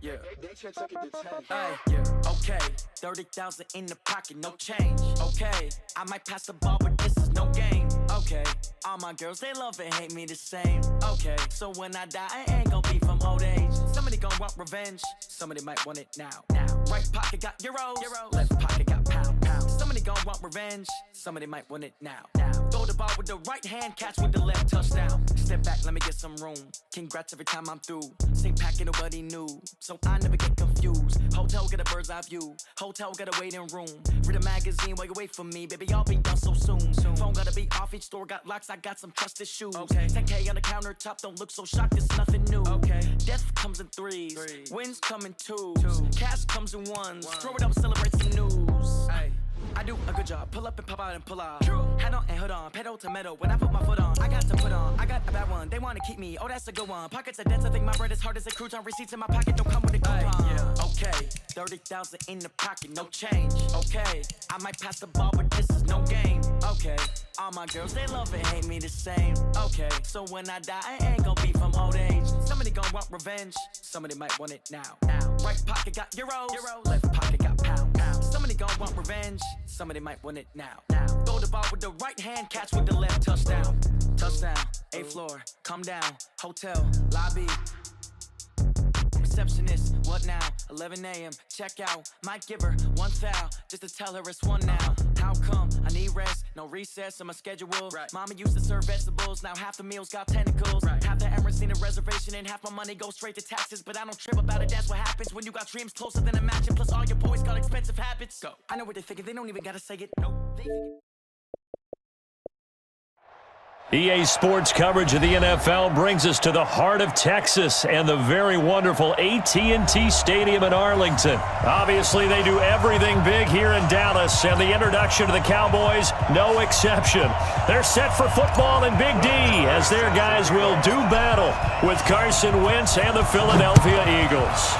Yeah. Okay. 30,000 in the pocket, no change. Okay. I might pass the ball, but this is no game. Okay. All my girls, they love and hate me the same. Okay. So when I die, I ain't gonna be from old age. Somebody gonna want revenge. Somebody might want it now. Right pocket got euros. Left pocket got pounds. Somebody gonna want revenge. Somebody might want it now. Throw the ball with the right hand, catch with the left, touchdown. Step back, let me get some room. Congrats every time I'm through. Same packet, nobody knew, so I never get confused. Hotel got a bird's eye view. Hotel got a waiting room. Read a magazine while you wait for me, baby. I'll be done so soon. Phone gotta be off, each store got locks. I got some trusted shoes. 10K on the countertop, don't look so shocked. It's nothing new. Death comes in threes. Wins come in twos. Cash comes in ones. Throw it up, celebrate some news. I do a good job, pull up and pop out and pull out. Head on and hood on, pedal to metal. When I put my foot on, I got to put on. I got a bad one, they wanna keep me. Oh, that's a good one. Pockets are dense, I think my bread is hard as a crouton. Receipts in my pocket don't come with a coupon. Okay, 30,000 in the pocket, no change. Okay, I might pass the ball, but this is no game. Okay, all my girls, they love and hate me the same. Okay, so when I die, I ain't gonna be from old age. Somebody gonna want revenge. Somebody might want it now. Right pocket got euros. Left pocket got pounds. Somebody gonna want revenge. Somebody might want it now. Throw the ball with the right hand, catch with the left, touchdown. Touchdown, 8th floor, come down, hotel, lobby. Receptionist, what now? 11 a.m., check out. Might give her one foul, just to tell her it's one now. How come? I need rest, no recess in my schedule. Mama used to serve vegetables, now half the meals got tentacles. Half the Emirates need a reservation and half my money goes straight to taxes. But I don't trip about it, that's what happens when you got dreams closer than a match. And plus all your boys got expensive habits. Go. I know what they're thinking, they don't even gotta say it. Nope, they think EA Sports coverage of the NFL brings us to the heart of Texas and the very wonderful AT&T Stadium in Arlington. Obviously, they do everything big here in Dallas, and the introduction to the Cowboys, no exception. They're set for football in Big D as their guys will do battle with Carson Wentz and the Philadelphia Eagles.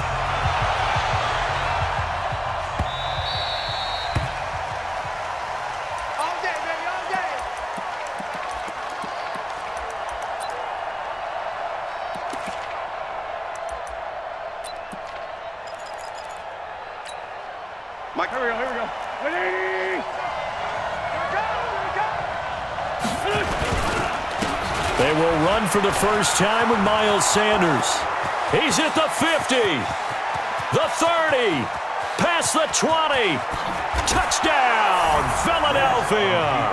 Mike, here we go. Ready? They will run for the first time with Miles Sanders. He's at the 50, the 30, past the 20. Touchdown, Philadelphia.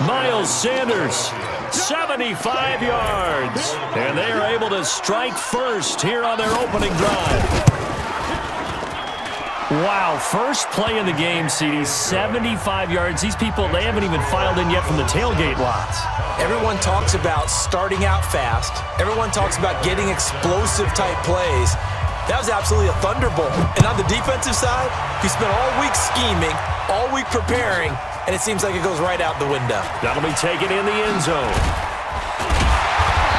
Miles Sanders, 75 yards. And they are able to strike first here on their opening drive. Wow, first play in the game, CD, 75 yards. These people, they haven't even filed in yet from the tailgate lots. Everyone talks about starting out fast. Everyone talks about getting explosive-type plays. That was absolutely a thunderbolt. And on the defensive side, he spent all week scheming, all week preparing, and it seems like it goes right out the window. That'll be taken in the end zone.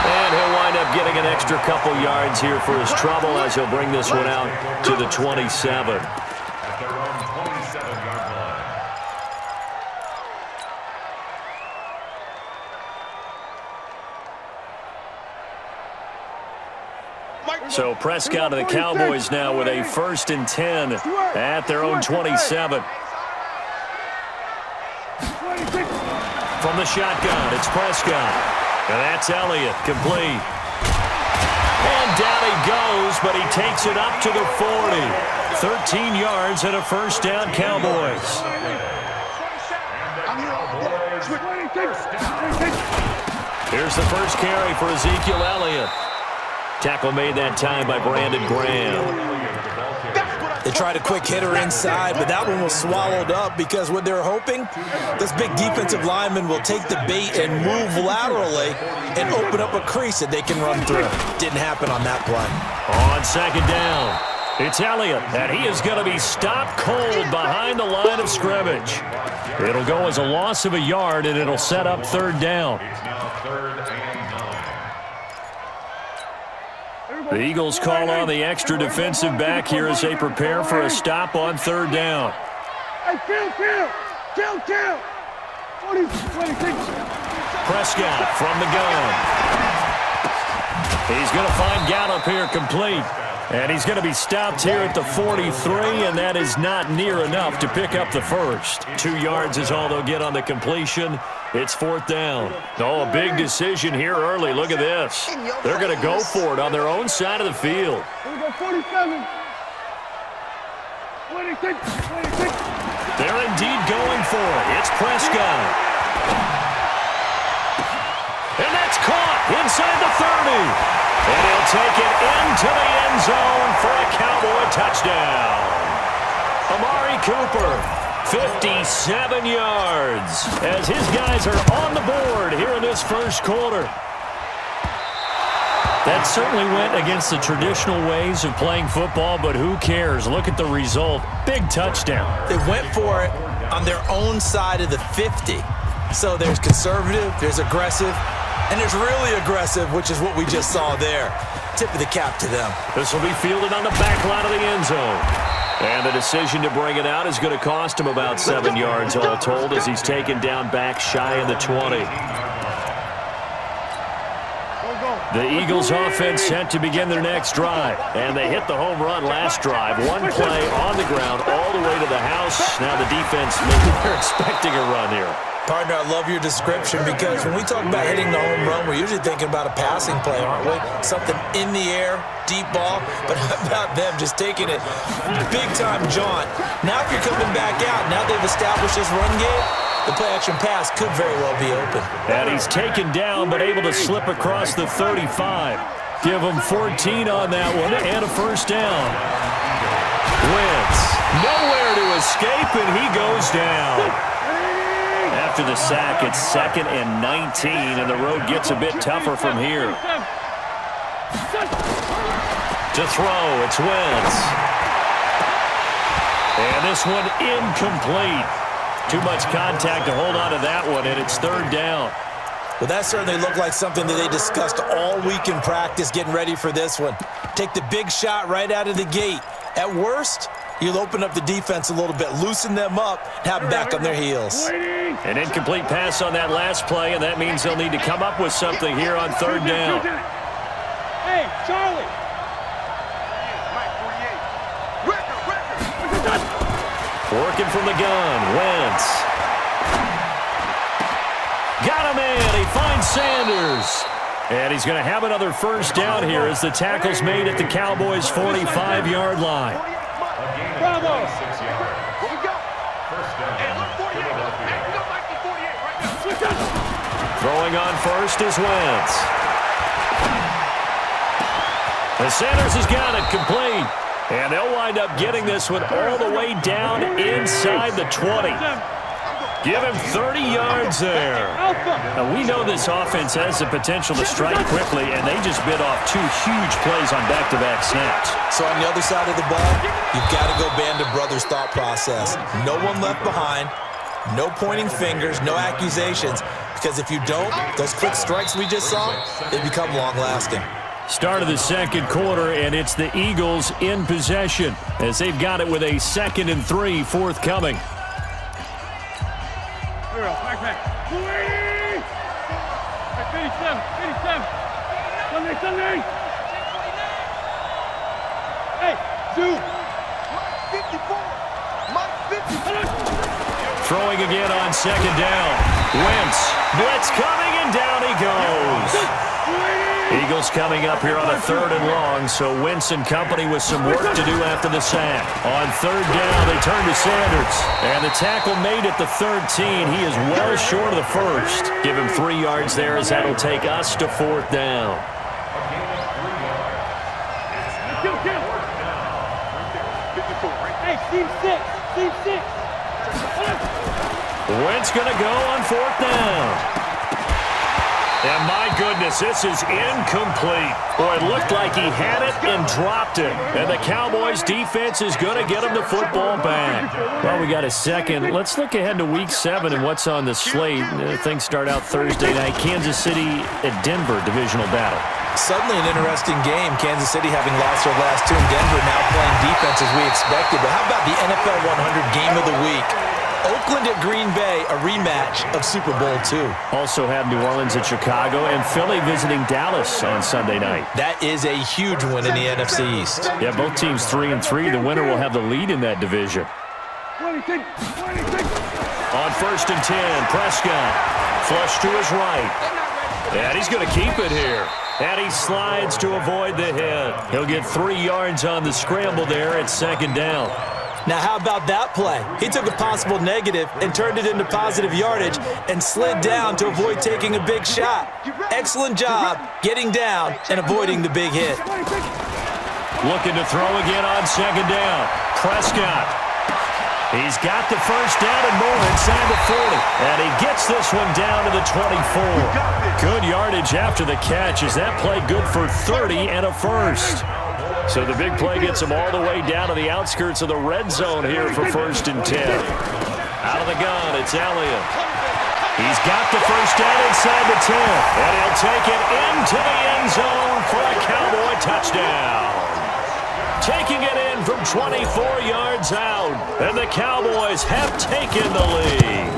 And he'll wind up getting an extra couple yards here for his trouble as he'll bring this one out to the 27. At their own 27-yard line. So Prescott and the Cowboys now with a 1st and 10 at their own 27. From the shotgun, it's Prescott. And that's Elliott, complete. And down he goes, but he takes it up to the 40. 13 yards and a first down, Cowboys. Here's the first carry for Ezekiel Elliott. Tackle made that time by Brandon Graham. They tried a quick hitter inside, but that one was swallowed up because what they're hoping, this big defensive lineman will take the bait and move laterally and open up a crease that they can run through. Didn't happen on that play. On second down, it's Elliott, and he is going to be stopped cold behind the line of scrimmage. It'll go as a loss of a yard, and it'll set up 3rd down. It's now 3rd and 9. The Eagles call on the extra defensive back here as they prepare for a stop on 3rd down. Hey, kill! 26. Prescott from the gun. He's going to find Gallup here complete. And he's going to be stopped here at the 43, and that is not near enough to pick up the first. 2 yards is all they'll get on the completion. It's 4th down. Oh, a big decision here early. Look at this. They're going to go for it on their own side of the field. We got 47. 26. 26. They're indeed going for it. It's Prescott. And that's caught inside the 30. And he'll take it into the end zone for a Cowboy touchdown. Amari Cooper, 57 yards, as his guys are on the board here in this first quarter. That certainly went against the traditional ways of playing football, but who cares? Look at the result. Big touchdown. They went for it on their own side of the 50. So there's conservative, there's aggressive, and there's really aggressive, which is what we just saw there. Tip of the cap to them. This will be fielded on the back line of the end zone. And the decision to bring it out is going to cost him about 7 yards all told as he's taken down back shy of the 20. The Eagles offense set to begin their next drive. And they hit the home run last drive. One play on the ground all the way to the house. Now the defense, maybe they're expecting a run here. Partner, I love your description because when we talk about hitting the home run, we're usually thinking about a passing play, aren't we? Something in the air, deep ball. But how about them just taking it big-time jaunt? Now if you're coming back out, now they've established this run game, the play-action pass could very well be open. And he's taken down but able to slip across the 35. Give him 14 on that one and a first down. Wentz nowhere to escape, and he goes down. After the sack, it's 2nd and 19, and the road gets a bit tougher from here. To throw, it's Wentz. And this one incomplete. Too much contact to hold on to that one, and it's 3rd down. Well, that certainly looked like something that they discussed all week in practice getting ready for this one. Take the big shot right out of the gate. At worst, you'll open up the defense a little bit, loosen them up, have them back on their heels. An incomplete pass on that last play, and that means they'll need to come up with something here on 3rd down. Hey, Charlie. Working from the gun, Wentz. Got him in. He finds Sanders. And he's going to have another first down here as the tackle's made at the Cowboys' 45-yard line. Bravo. Throwing on first is Wentz. And Sanders has got it complete. And they'll wind up getting this one all the way down inside the 20. Give him 30 yards there. Now, we know this offense has the potential to strike quickly, and they just bit off 2 huge plays on back-to-back snaps. So on the other side of the ball, you've got to go Band of Brothers thought process. No one left behind, no pointing fingers, no accusations, because if you don't, those quick strikes we just saw, they become long-lasting. Start of the second quarter, and it's the Eagles in possession as they've got it with a 2nd and 3 forthcoming. Back. 57. Sunday. Hey, Zoo. 54. Throwing again on 2nd down. Wentz, blitz coming, and down he goes. Eagles coming up here on a 3rd and long, so Wentz and company with some work to do after the sack. On 3rd down, they turn to Sanders. And the tackle made at the 13. He is well short of the first. Give him 3 yards there as that'll take us to 4th down. Hey, team 6. Wentz going to go on 4th down. And my goodness, this is incomplete. Boy, it looked like he had it and dropped it. And the Cowboys defense is going to get him the football back. Well, we got a second. Let's look ahead to Week 7 and what's on the slate. Things start out Thursday night. Kansas City at Denver, divisional battle. Suddenly an interesting game. Kansas City having lost their last 2 in Denver, now playing defense as we expected. But how about the NFL 100 game of the week? Oakland at Green Bay, a rematch of Super Bowl II. Also have New Orleans at Chicago and Philly visiting Dallas on Sunday night. That is a huge win in the NFC East. Yeah, both teams 3-3. The winner will have the lead in that division. 26. On 1st and 10, Prescott. Flush to his right. And he's going to keep it here. And he slides to avoid the hit. He'll get 3 yards on the scramble there at 2nd down. Now, how about that play? He took a possible negative and turned it into positive yardage and slid down to avoid taking a big shot. Excellent job getting down and avoiding the big hit. Looking to throw again on 2nd down. Prescott. He's got the 1st down and more inside the 40. And he gets this one down to the 24. Good yardage after the catch as that play good for 30 and a 1st. So the big play gets him all the way down to the outskirts of the red zone here for 1st and 10. Out of the gun, it's Elliott. He's got the 1st down inside the 10. And he'll take it into the end zone for a Cowboy touchdown. Taking it in from 24 yards out. And the Cowboys have taken the lead.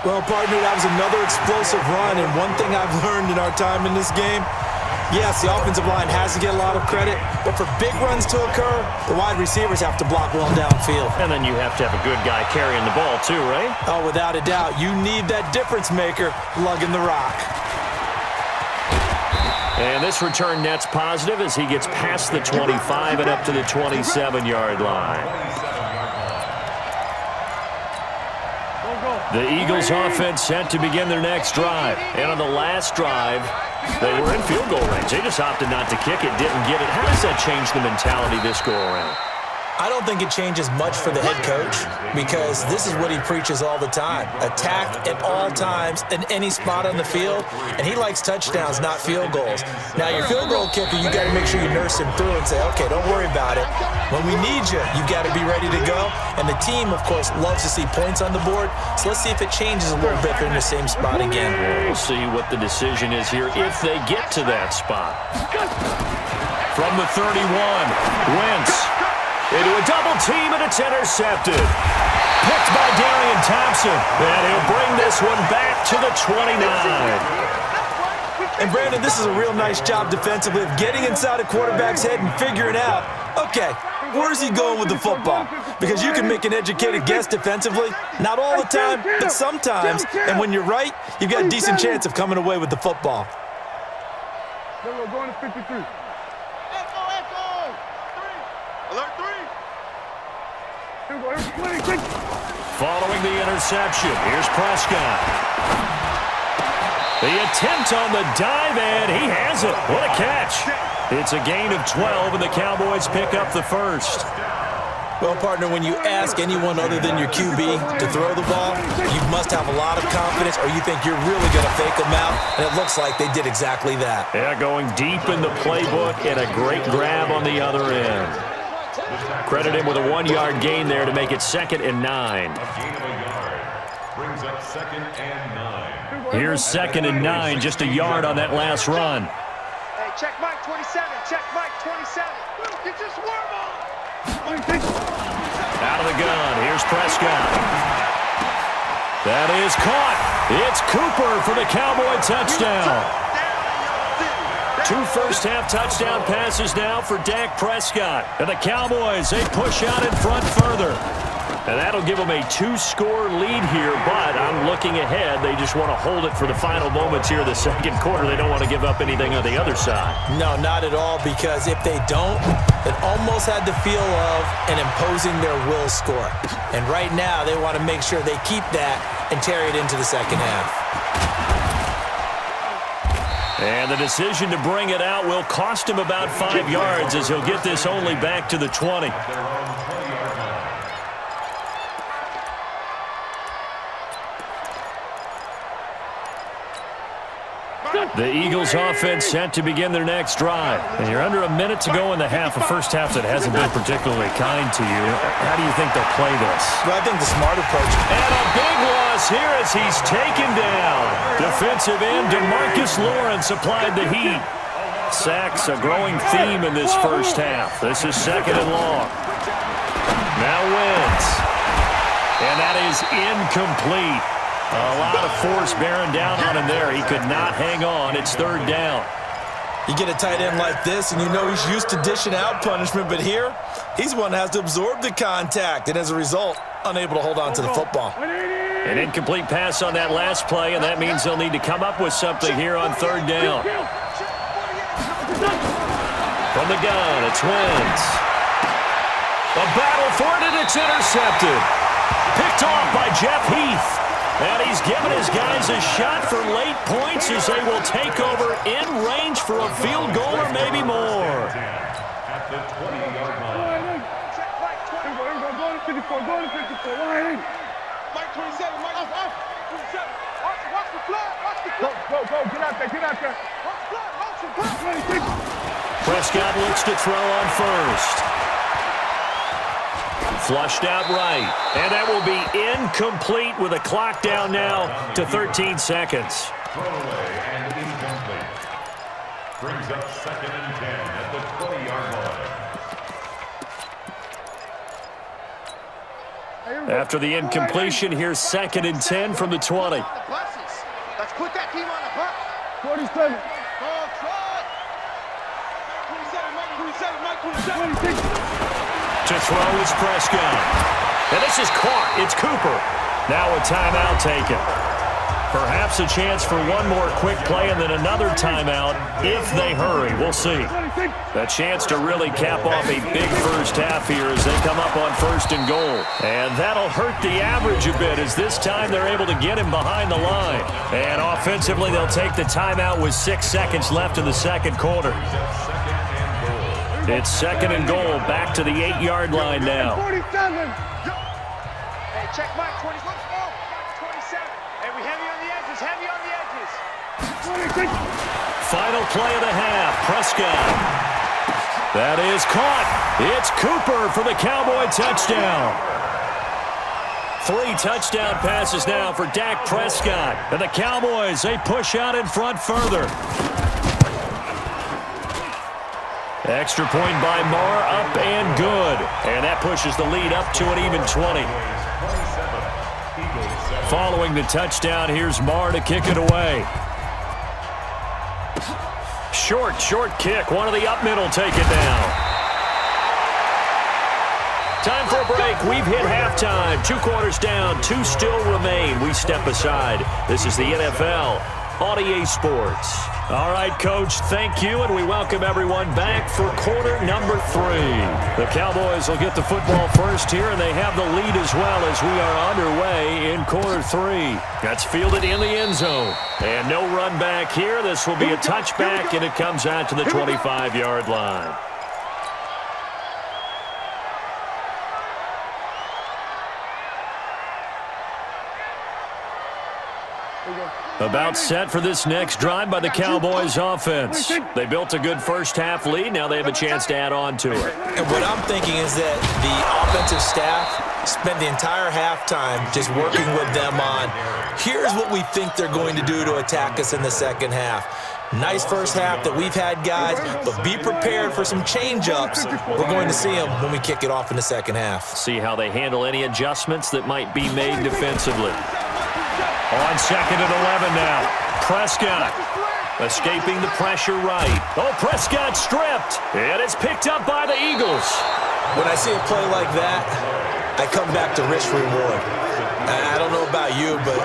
Well, partner, that was another explosive run. And one thing I've learned in our time in this game, yes, the offensive line has to get a lot of credit, but for big runs to occur, the wide receivers have to block well downfield. And then you have to have a good guy carrying the ball too, right? Oh, without a doubt. You need that difference maker lugging the rock. And this return net's positive as he gets past the 25 and up to the 27-yard line. The Eagles offense set to begin their next drive. And on the last drive, they were in field goal range. They just opted not to kick it, didn't get it. How does that change the mentality this go-around? I don't think it changes much for the head coach because this is what he preaches all the time. Attack at all times in any spot on the field, and he likes touchdowns, not field goals. Now, your field goal kicker, you got to make sure you nurse him through and say, okay, don't worry about it. When we need you, you've got to be ready to go. And the team, of course, loves to see points on the board, so let's see if it changes a little bit if they're in the same spot again. We'll see what the decision is here if they get to that spot. From the 31, Wentz. Into a double team, and it's intercepted. Picked by Darian Thompson, and he'll bring this one back to the 29. And Brandon, this is a real nice job defensively of getting inside a quarterback's head and figuring out, okay, where's he going with the football? Because you can make an educated guess defensively, not all the time, but sometimes. And when you're right, you've got a decent chance of coming away with the football. We're going to 53. Alert 3. Following the interception, here's Prescott. The attempt on the dive, and he has it. What a catch. It's a gain of 12, and the Cowboys pick up the 1st. Well, partner, when you ask anyone other than your QB to throw the ball, you must have a lot of confidence or you think you're really going to fake them out, and it looks like they did exactly that. Yeah, going deep in the playbook and a great grab on the other end. Credit him with a 1-yard gain there to make it 2nd and 9. Brings up 2nd and 9. Here's 2nd and 9, just a yard on that last run. Hey, check Mike 27. Check Mike 27. Get your swarm on. Out of the gun, here's Prescott. That is caught. It's Cooper for the Cowboy touchdown. 2 first-half touchdown passes now for Dak Prescott. And the Cowboys, they push out in front further. And that'll give them a 2-score lead here, but I'm looking ahead. They just want to hold it for the final moments here of the 2nd quarter. They don't want to give up anything on the other side. No, not at all, because if they don't, it almost had the feel of an imposing their will score. And right now, they want to make sure they keep that and carry it into the 2nd half. And the decision to bring it out will cost him about 5 yards as he'll get this only back to the 20. The Eagles offense set to begin their next drive. And you're under a minute to go in the half, a first half that hasn't been particularly kind to you. How do you think they'll play this? Well, I think the smart approach. And a big loss here as he's taken down. Defensive end DeMarcus Lawrence applied the heat. Sacks a growing theme in this first half. This is 2nd and long. Now Wentz. And that is incomplete. A lot of force bearing down on him there. He could not hang on. It's third down. You get a tight end like this, and you know he's used to dishing out punishment, but here, he's the one that has to absorb the contact, and as a result, unable to hold on to the football. An incomplete pass on that last play, and that means they'll need to come up with something here on third down. From the gun, it's Wentz. A battle for it, and it's intercepted. Picked off by Jeff Heath. And he's given his guys a shot for late points as they will take over in range for a field goal or maybe more. At the 20-yard line. Go to 54, go to 54. Line in. Mike 27, Mike 27. Watch the flag, watch the flag. Go, get out there, get out there. Watch the flag, watch the flag. 26. Prescott looks to throw on first. Flushed out right. And that will be incomplete with a clock down now to 13 seconds. Throwaway and incomplete. Brings up 2nd and 10 at the 20-yard line. After the incompletion, here's 2nd and 10 from the 20. Let's put that team on the bus. 47. Ball try. Mike 27, Mike 27, Mike 27. To throw is Prescott. And this is caught. It's Cooper. Now a timeout taken. Perhaps a chance for one more quick play and then another timeout if they hurry. We'll see. A chance to really cap off a big first half here as they come up on 1st and goal. And that'll hurt the average a bit as this time they're able to get him behind the line. And offensively, they'll take the timeout with 6 seconds left in the second quarter. It's 2nd and goal, back to the 8-yard line now. 47. Hey, check Mike 27. Hey, we heavy on the edges, heavy on the edges. 26. Final play of the half, Prescott. That is caught. It's Cooper for the Cowboy touchdown. 3 touchdown passes now for Dak Prescott. And the Cowboys, they push out in front further. Extra point by Marr, up and good. And that pushes the lead up to an even 20. Following the touchdown, here's Marr to kick it away. Short kick. One of the up middle take it down. Time for a break. We've hit halftime. 2 quarters down. 2 still remain. We step aside. This is the NFL on EA Sports. All right, Coach, thank you, and we welcome everyone back for quarter number 3. The Cowboys will get the football first here, and they have the lead as well as we are underway in quarter 3. That's fielded in the end zone. And no run back here. This will be a touchback, and it comes out to the 25-yard line. About set for this next drive by the Cowboys offense. They built a good first half lead. Now they have a chance to add on to it. And what I'm thinking is that the offensive staff spent the entire halftime just working with them on, here's what we think they're going to do to attack us in the second half. Nice first half that we've had, guys, but be prepared for some change-ups. We're going to see them when we kick it off in the second half. See how they handle any adjustments that might be made defensively. On 2nd and 11 now. Prescott escaping the pressure right. Oh, Prescott stripped. And it's picked up by the Eagles. When I see a play like that, I come back to risk reward. I don't know about you, but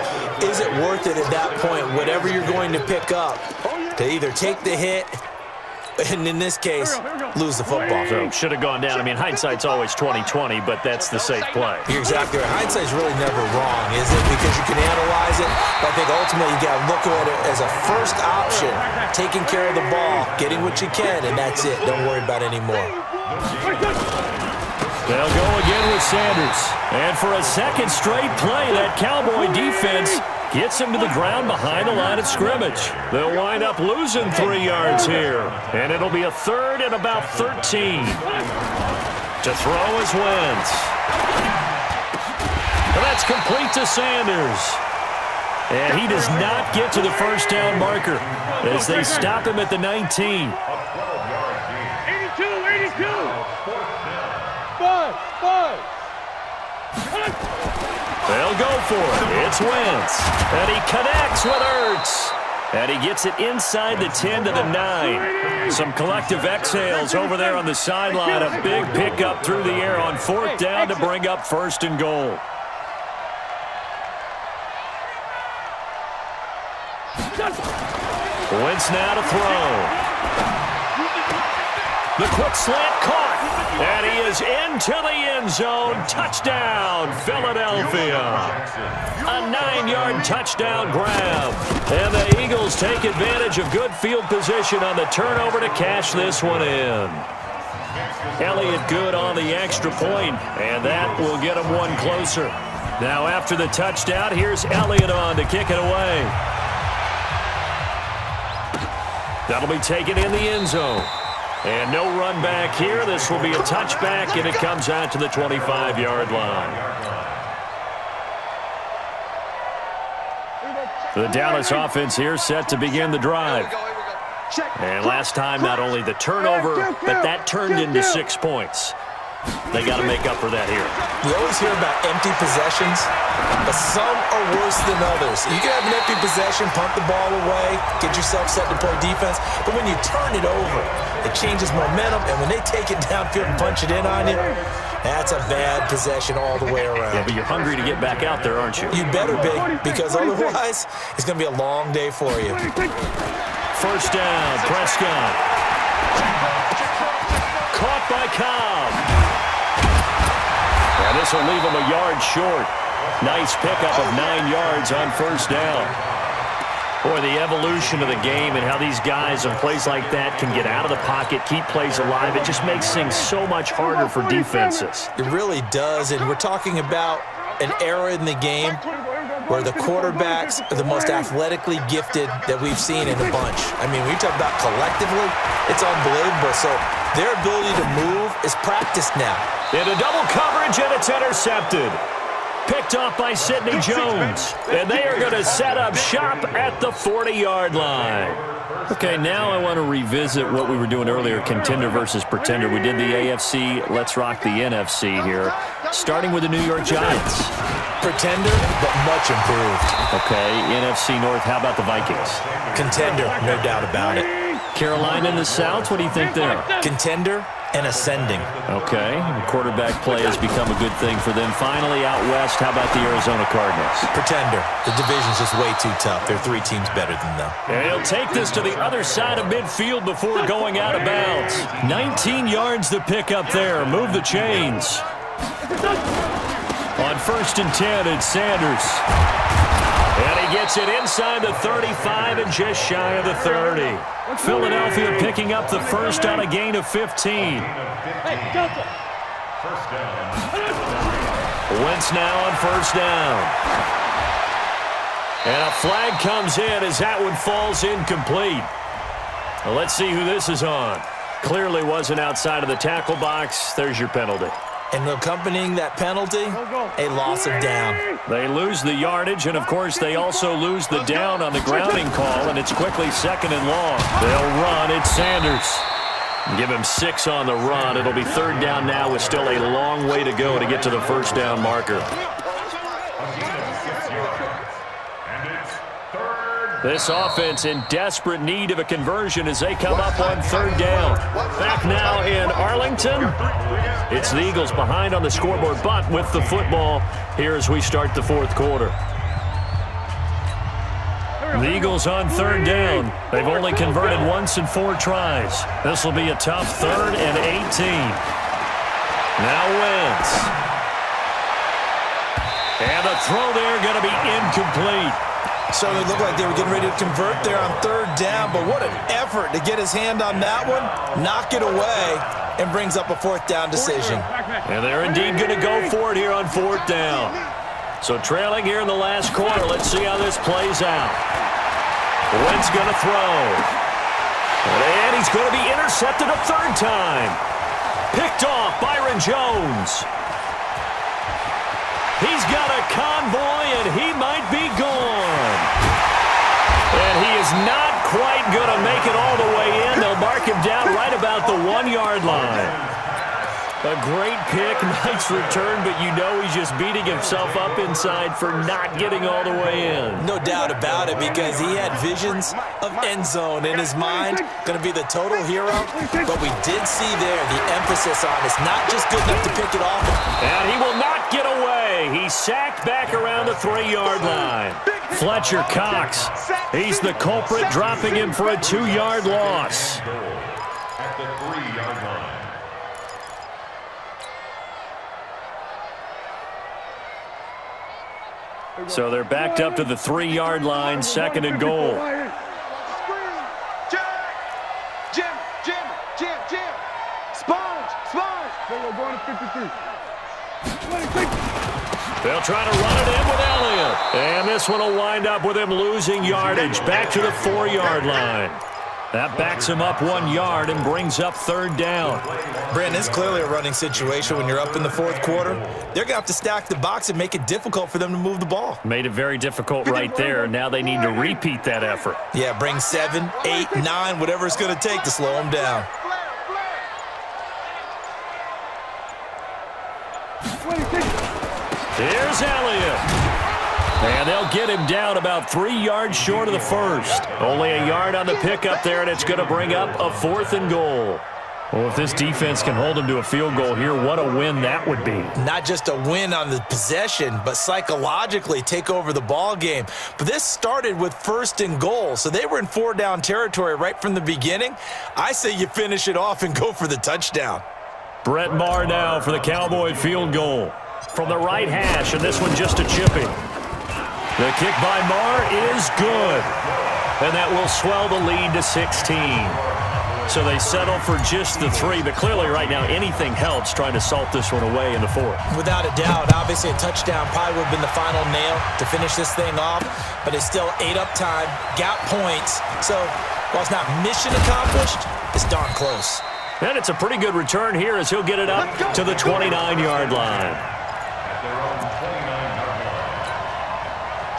is it worth it at that point, whatever you're going to pick up, to either take the hit, and in this case, lose the football? So should have gone down. I mean, hindsight's always 20/20, but that's the safe play. You're exactly right. Hindsight's really never wrong, is it? Because you can analyze it, but I think ultimately you got to look at it as a first option, taking care of the ball, getting what you can, and that's it. Don't worry about it anymore. They'll go again with Sanders. And for a second straight play, that Cowboy defense gets him to the ground behind the line of scrimmage. They'll wind up losing 3 yards here. And it'll be a 3rd and about 13. To throw is Wentz. And that's complete to Sanders. And he does not get to the first down marker as they stop him at the 19. 82. 5. They'll go for it. It's Wentz. And he connects with Ertz. And he gets it inside the 10 to the 9. Some collective exhales over there on the sideline. A big pickup through the air on 4th down to bring up 1st and goal. Wentz now to throw. The quick slant caught. And he is into the end zone. Touchdown, Philadelphia. A 9-yard touchdown grab. And the Eagles take advantage of good field position on the turnover to cash this one in. Elliott good on the extra point, and that will get him one closer. Now after the touchdown, here's Elliott on to kick it away. That'll be taken in the end zone. And no run back here. This will be a touchback, and it comes out to the 25-yard line. The Dallas offense here set to begin the drive. And last time, not only the turnover, but that turned into 6 points. They got to make up for that here. We always hear about empty possessions, but some are worse than others. You can have an empty possession, punt the ball away, get yourself set to play defense, but when you turn it over, it changes momentum, and when they take it downfield and punch it in on you, that's a bad possession all the way around. Yeah, but you're hungry to get back out there, aren't you? You better be, because otherwise, it's going to be a long day for you. 1st down, Prescott. Caught by Cobb. And this will leave him a yard short. Nice pickup of 9 yards on 1st down. Boy, the evolution of the game and how these guys on plays like that can get out of the pocket, keep plays alive, it just makes things so much harder for defenses. It really does, and we're talking about an era in the game where the quarterbacks are the most athletically gifted that we've seen in a bunch. I mean, we talk about collectively, it's unbelievable. So their ability to move is practiced now. Into double coverage, and it's intercepted. Picked off by Sidney Jones. And they are going to set up shop at the 40-yard line. Okay, now I want to revisit what we were doing earlier, contender versus pretender. We did the AFC, let's rock the NFC here. Starting with the New York Giants. Pretender, but much improved. Okay, NFC North, how about the Vikings? Contender, no doubt about it. Carolina in the South, what do you think there? Contender and ascending. Okay, quarterback play has become a good thing for them. Finally, out west, how about the Arizona Cardinals? Pretender. The division's just way too tough. There are 3 teams better than them. And he'll take this to the other side of midfield before going out of bounds. 19 yards to pick up there. Move the chains. On 1st and 10, it's Sanders. And he gets it inside the 35 and just shy of the 30. Philadelphia picking up the first on a gain of 15. Wentz now on 1st down. And a flag comes in as that one falls incomplete. Well, let's see who this is on. Clearly wasn't outside of the tackle box. There's your penalty. And accompanying that penalty, a loss of down. They lose the yardage, and, of course, they also lose the down on the grounding call, and it's quickly 2nd and long. They'll run. It's Sanders. Give him 6 on the run. It'll be 3rd down now with still a long way to go to get to the 1st down marker. This offense in desperate need of a conversion as they come up on 3rd down. Back now in Arlington. It's the Eagles behind on the scoreboard, but with the football here as we start the 4th quarter. The Eagles on 3rd down. They've only converted once in 4 tries. This will be a tough 3rd and 18. Now Wentz. And the throw there going to be incomplete. So it looked like they were getting ready to convert there on 3rd down, but what an effort to get his hand on that one, knock it away, and brings up a 4th down decision. And they're indeed going to go for it here on 4th down. So trailing here in the last quarter, let's see how this plays out. Wentz going to throw. And he's going to be intercepted a 3rd time. Picked off Byron Jones. He's got a convoy, and he might be gone. And he is not quite going to make it all the way in. They'll mark him down right about the 1-yard line. A great pick, nice return, but you know he's just beating himself up inside for not getting all the way in. No doubt about it, because he had visions of end zone in his mind. Going to be the total hero, but we did see there the emphasis on it's not just good enough to pick it off. And he will not get away. He's sacked back around the 3-yard line. Fletcher Cox, he's the culprit, dropping him for a 2-yard loss. At the 3-yard line. So they're backed up to the 3-yard line, 2nd and goal. Jim. Sponge. We're going to 53. They'll try to run it in with Elliott. And this one will wind up with him losing yardage back to the 4-yard line. That backs him up 1 yard and brings up 3rd down. Brandon, it's clearly a running situation when you're up in the 4th quarter. They're going to have to stack the box and make it difficult for them to move the ball. Made it very difficult right there. Now they need to repeat that effort. Yeah, bring 7, 8, 9, whatever it's going to take to slow them down. Here's Elliott. And they'll get him down about 3 yards short of the first. Only a yard on the pickup there, and it's going to bring up a 4th and goal. Well, if this defense can hold them to a field goal here, what a win that would be. Not just a win on the possession, but psychologically take over the ball game. But this started with 1st and goal, so they were in 4-down territory right from the beginning. I say you finish it off and go for the touchdown. Brett Maher now for the Cowboy field goal. From the right hash, and this one just a chipping. The kick by Maher is good. And that will swell the lead to 16. So they settle for just the 3, but clearly right now anything helps trying to salt this one away in the 4th. Without a doubt, obviously a touchdown probably would have been the final nail to finish this thing off, but it's still 8 up time, got points. So while it's not mission accomplished, it's darn close. And it's a pretty good return here as he'll get it up to the 29-yard line.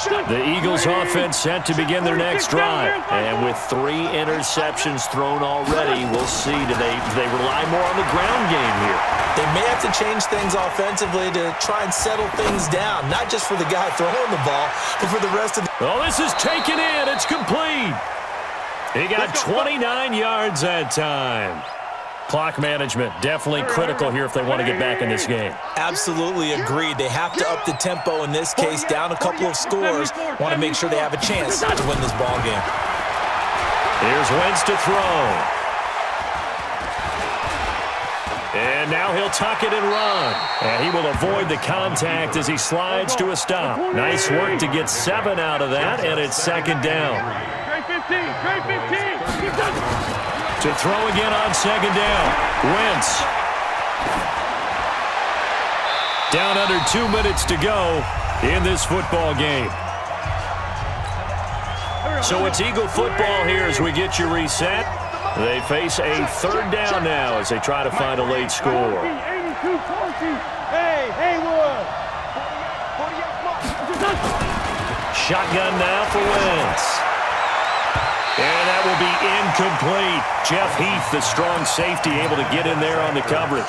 The Eagles offense set to begin their next drive. And with 3 interceptions thrown already, we'll see. Do they rely more on the ground game here? They may have to change things offensively to try and settle things down, not just for the guy throwing the ball, but for the rest of the... Oh, this is taken in. It's complete. He got 29 yards that time. Clock management definitely critical here if they want to get back in this game. Absolutely agreed. They have to up the tempo in this case, down a couple of scores. Want to make sure they have a chance to win this ball game. Here's Wentz to throw. And now he'll tuck it and run. And he will avoid the contact as he slides to a stop. Nice work to get 7 out of that, and it's 2nd down. To throw again on 2nd down. Wentz. Down under 2 minutes to go in this football game. So it's Eagle football here as we get you reset. They face a 3rd down now as they try to find a late score. Shotgun now for Wentz. And that will be incomplete. Jeff Heath, the strong safety, able to get in there on the coverage.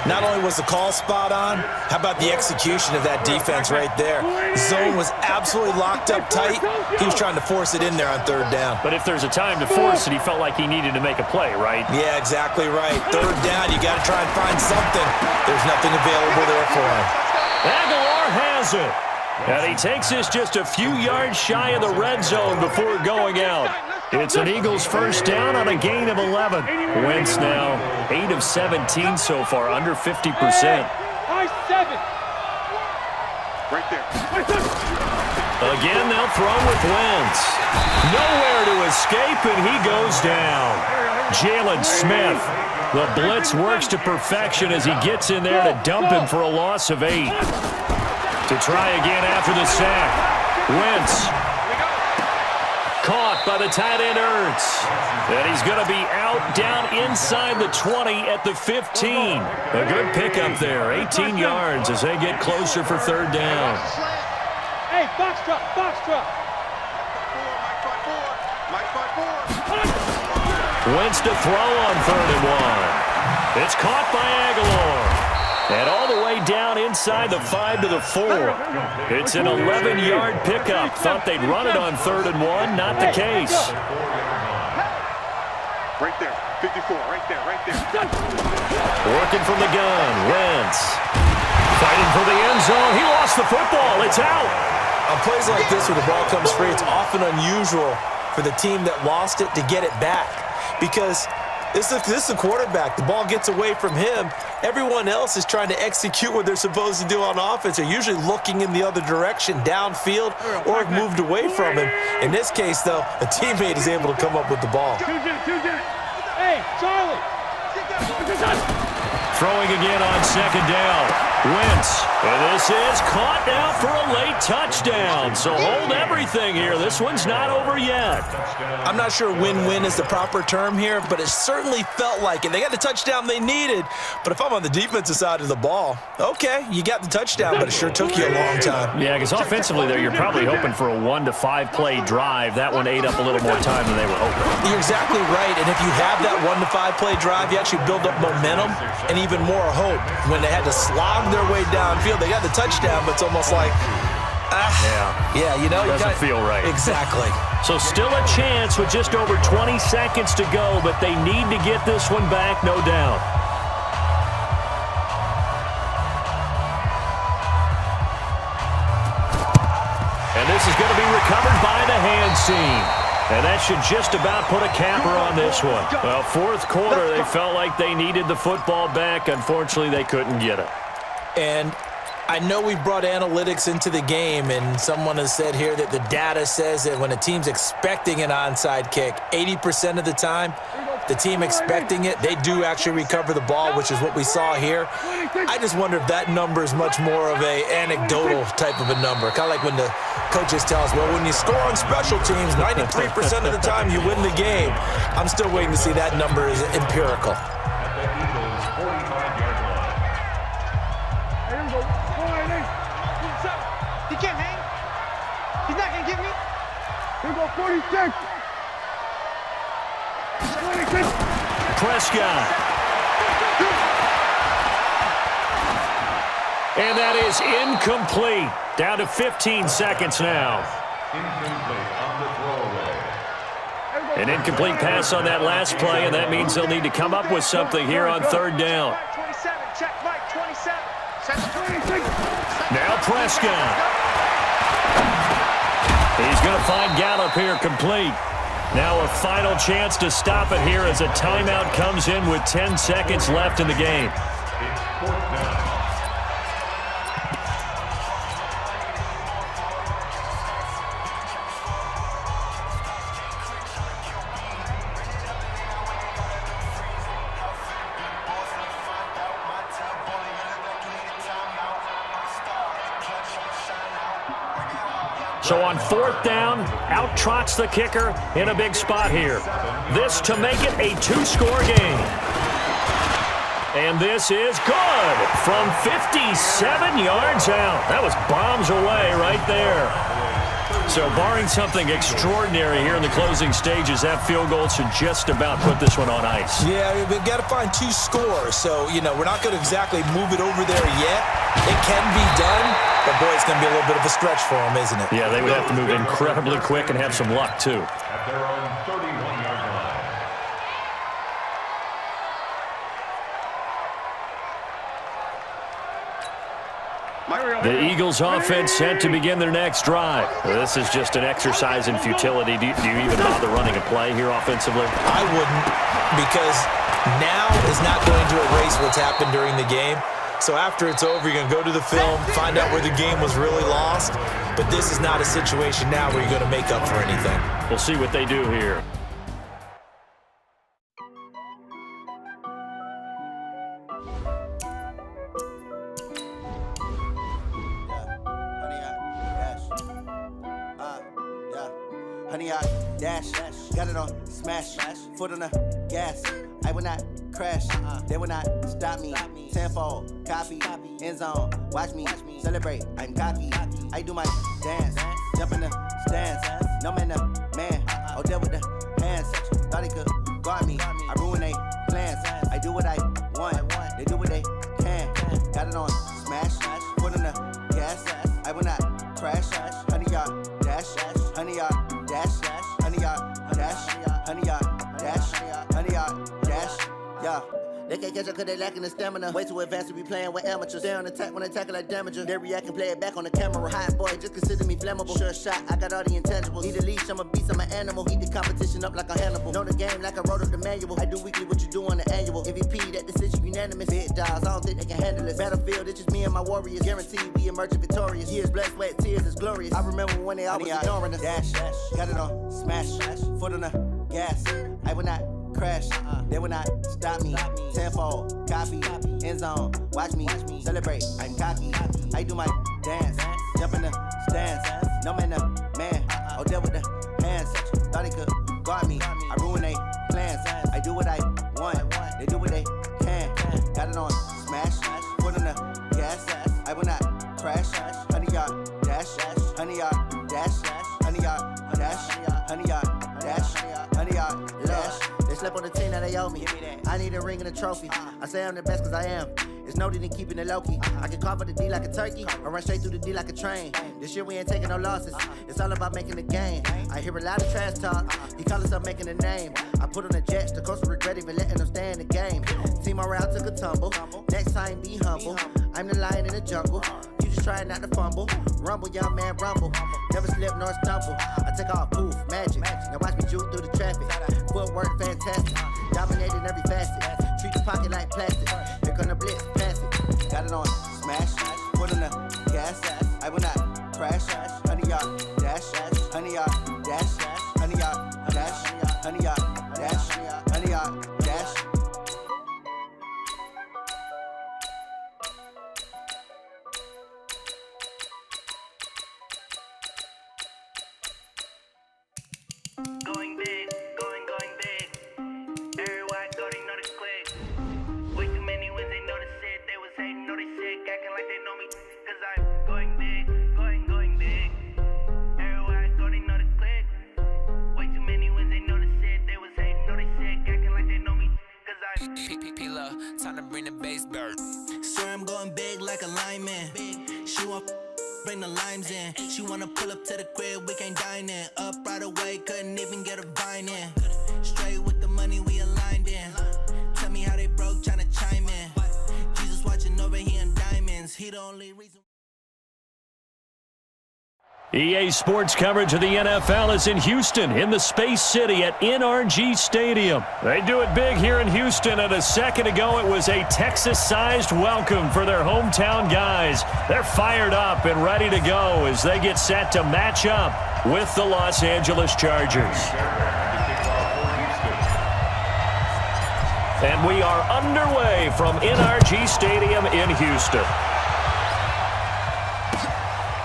Not only was the call spot on, how about the execution of that defense right there? Zone was absolutely locked up tight. He was trying to force it in there on 3rd down. But if there's a time to force it, he felt like he needed to make a play, right? Yeah, exactly right. 3rd down, you got to try and find something. There's nothing available there for him. Aguilar has it. And he takes this just a few yards shy of the red zone before going out. It's an Eagles 1st down on a gain of 11. Wentz now 8 of 17 so far, under 50%. Right there. Again, they'll throw with Wentz. Nowhere to escape, and he goes down. Jalen Smith. The blitz works to perfection as he gets in there to dump him for a loss of 8. To try again after the sack. Wentz. Caught by the tight end Ertz. And he's going to be out down inside the 20 at the 15. A good pickup there. 18 yards as they get closer for 3rd down. Hey, box truck. Wentz to throw on 3rd and 1. It's caught by Aguilar. And all the way down inside the 5 to the 4. It's an 11-yard pickup. Thought they'd run it on 3rd and 1. Not the case. Right there, 54, right there, right there. Working from the gun, Wentz. Fighting for the end zone. He lost the football. It's out. On plays like this where the ball comes free, it's often unusual for the team that lost it to get it back. Because this is the quarterback. The ball gets away from him. Everyone else is trying to execute what they're supposed to do on offense. They're usually looking in the other direction, downfield, or have moved away from him. In this case, though, a teammate is able to come up with the ball. Hey, Charlie. Throwing again on 2nd down. Wentz. And this is caught now for a late touchdown. So hold everything here. This one's not over yet. I'm not sure win-win is the proper term here, but it certainly felt like it. They got the touchdown they needed, but if I'm on the defensive side of the ball, okay, you got the touchdown, but it sure took you a long time. Yeah, because offensively there, you're probably hoping for a 1 to 5 play drive. That one ate up a little more time than they were hoping. You're exactly right, and if you have that 1 to 5 play drive, you actually build up momentum and even more hope. When they had to slog their way downfield, they got the touchdown, but it's almost like, you know, doesn't feel right. Exactly. So still a chance with just over 20 seconds to go, but they need to get this one back, no doubt. And this is going to be recovered by the hands team. And that should just about put a capper on this one. Well, 4th quarter, they felt like they needed the football back. Unfortunately, they couldn't get it. And I know we brought analytics into the game, and someone has said here that the data says that when a team's expecting an onside kick, 80% of the time, the team expecting it, they do actually recover the ball, which is what we saw here. I just wonder if that number is much more of an anecdotal type of a number. Kind of like when the coaches tell us, well, when you score on special teams, 93% of the time you win the game. I'm still waiting to see that number is empirical. He can't hang. He's not going to get me. Here we go, 46. 26. Prescott. And that is incomplete. Down to 15 seconds now. Incomplete on the throwaway. An incomplete pass on that last play, and that means they'll need to come up with something here on 3rd down. 27, check Mike, 27. 26. Now Prescott. He's going to find Gallup here complete. Now a final chance to stop it here as a timeout comes in with 10 seconds left in the game. It's 4th down. So on 4th down, out trots the kicker in a big spot here. This to make it a 2-score game. And this is good from 57 yards out. That was bombs away right there. So barring something extraordinary here in the closing stages, that field goal should just about put this one on ice. Yeah, we've got to find 2 scores. So, you know, we're not going to exactly move it over there yet. It can be done, but boy, it's going to be a little bit of a stretch for them, isn't it? Yeah, they would have to move incredibly quick and have some luck, too. At their own 31-yard line. The Eagles offense set to begin their next drive. This is just an exercise in futility. Do you even bother running a play here offensively? I wouldn't, because now is not going to erase what's happened during the game. So after it's over, you're going to go to the film, find out where the game was really lost. But this is not a situation now where you're going to make up for anything. We'll see what they do here. Honey, I dash, got it on smash, foot on the gas. I will not crash, they will not stop me. Tenfold, copy, end zone, watch me celebrate. I'm cocky, I do my dance, jump in the stands. No man, the man, oh, there with the hands. Thought he could guard me, I ruin they plans. I do what I want, it on smash, foot on the gas. I will not crash, 100-yard dash, 100-yard dash, 100-yard dash, 100-yard dash, 100-yard dash, yeah. They can't catch up cause they lacking the stamina. Way too advanced to be playing with amateurs. They on attack when they tackle like damager. They react and play it back on the camera. Hot boy, just consider me flammable. Sure shot, I got all the intangibles. Need a leash, I'm a beast, I'm an animal. Heat the competition up like a Hannibal. Know the game like I wrote up the manual. I do weekly what you do on the annual. MVP, that decision unanimous. Big dogs, I don't think they can handle it. Battlefield, it's just me and my warriors. Guaranteed we emerging victorious. Years, blood, sweat, tears, is glorious. I remember when they always ignoring us. Dash, got it on smash, foot on the gas. I will not crash, they will not stop me. Tenfold, copy, end zone, watch me celebrate. I'm cocky, I do my dance, jump in the stands. No man, the man, oh, deal with the hands. Thought he could guard me, I ruin they plans. I do what I want, they do what they can. Got it on smash, foot on the gas. I will not crash, 100-yard dash, 100-yard dash, 100-yard dash, 100-yard dash, 100-yard dash. They slept on the team that they owe me. I need a ring and a trophy. I say I'm the best cause I am. It's noted in keeping it low-key. I can carve up the D like a turkey or run straight through the D like a train. This year we ain't taking no losses. It's all about making the game. I hear a lot of trash talk. He call himself making a name. I put on the Jets. The coach will regret even letting them stay in the game. Team morale took a tumble. Next time be humble. I'm the lion in the jungle. You just trying not to fumble. Rumble, young man, rumble. Never slip nor stumble. I take off, poof, magic. Now watch me juke through the traffic. Footwork fantastic. Dominating every facet. Treat the pocket like plastic. Here come the blitz, pass it. Got it on smash, foot on the gas. I will not crash, 100-yard dash, 100-yard dash, 100-yard dash, 100-yard dash, 100-yard dash. Going big, going big. Everywhere I go, they know the click. Way too many wins, they know the shit. They was hating, know they sick, acting like they know me. Cause I'm going big, going big. Everywhere I go, they know the click. Way too many wins, they know the shit. They was hating, know they sick, acting like they know me. Cause I'm P-Lo, time to bring the bass bird. Swear I'm going big like a lineman. She want bring the limes in. She wanna pull up to the crib, we can't dine in. Up right away, couldn't even get a vine in. Straight with the money we aligned in. Tell me how they broke, tryna chime in. Jesus watching over here in diamonds. He the only reason. EA Sports coverage of the NFL is in Houston, in the Space City at NRG Stadium. They do it big here in Houston, and a second ago it was a Texas-sized welcome for their hometown guys. They're fired up and ready to go as they get set to match up with the Los Angeles Chargers. And we are underway from NRG Stadium in Houston.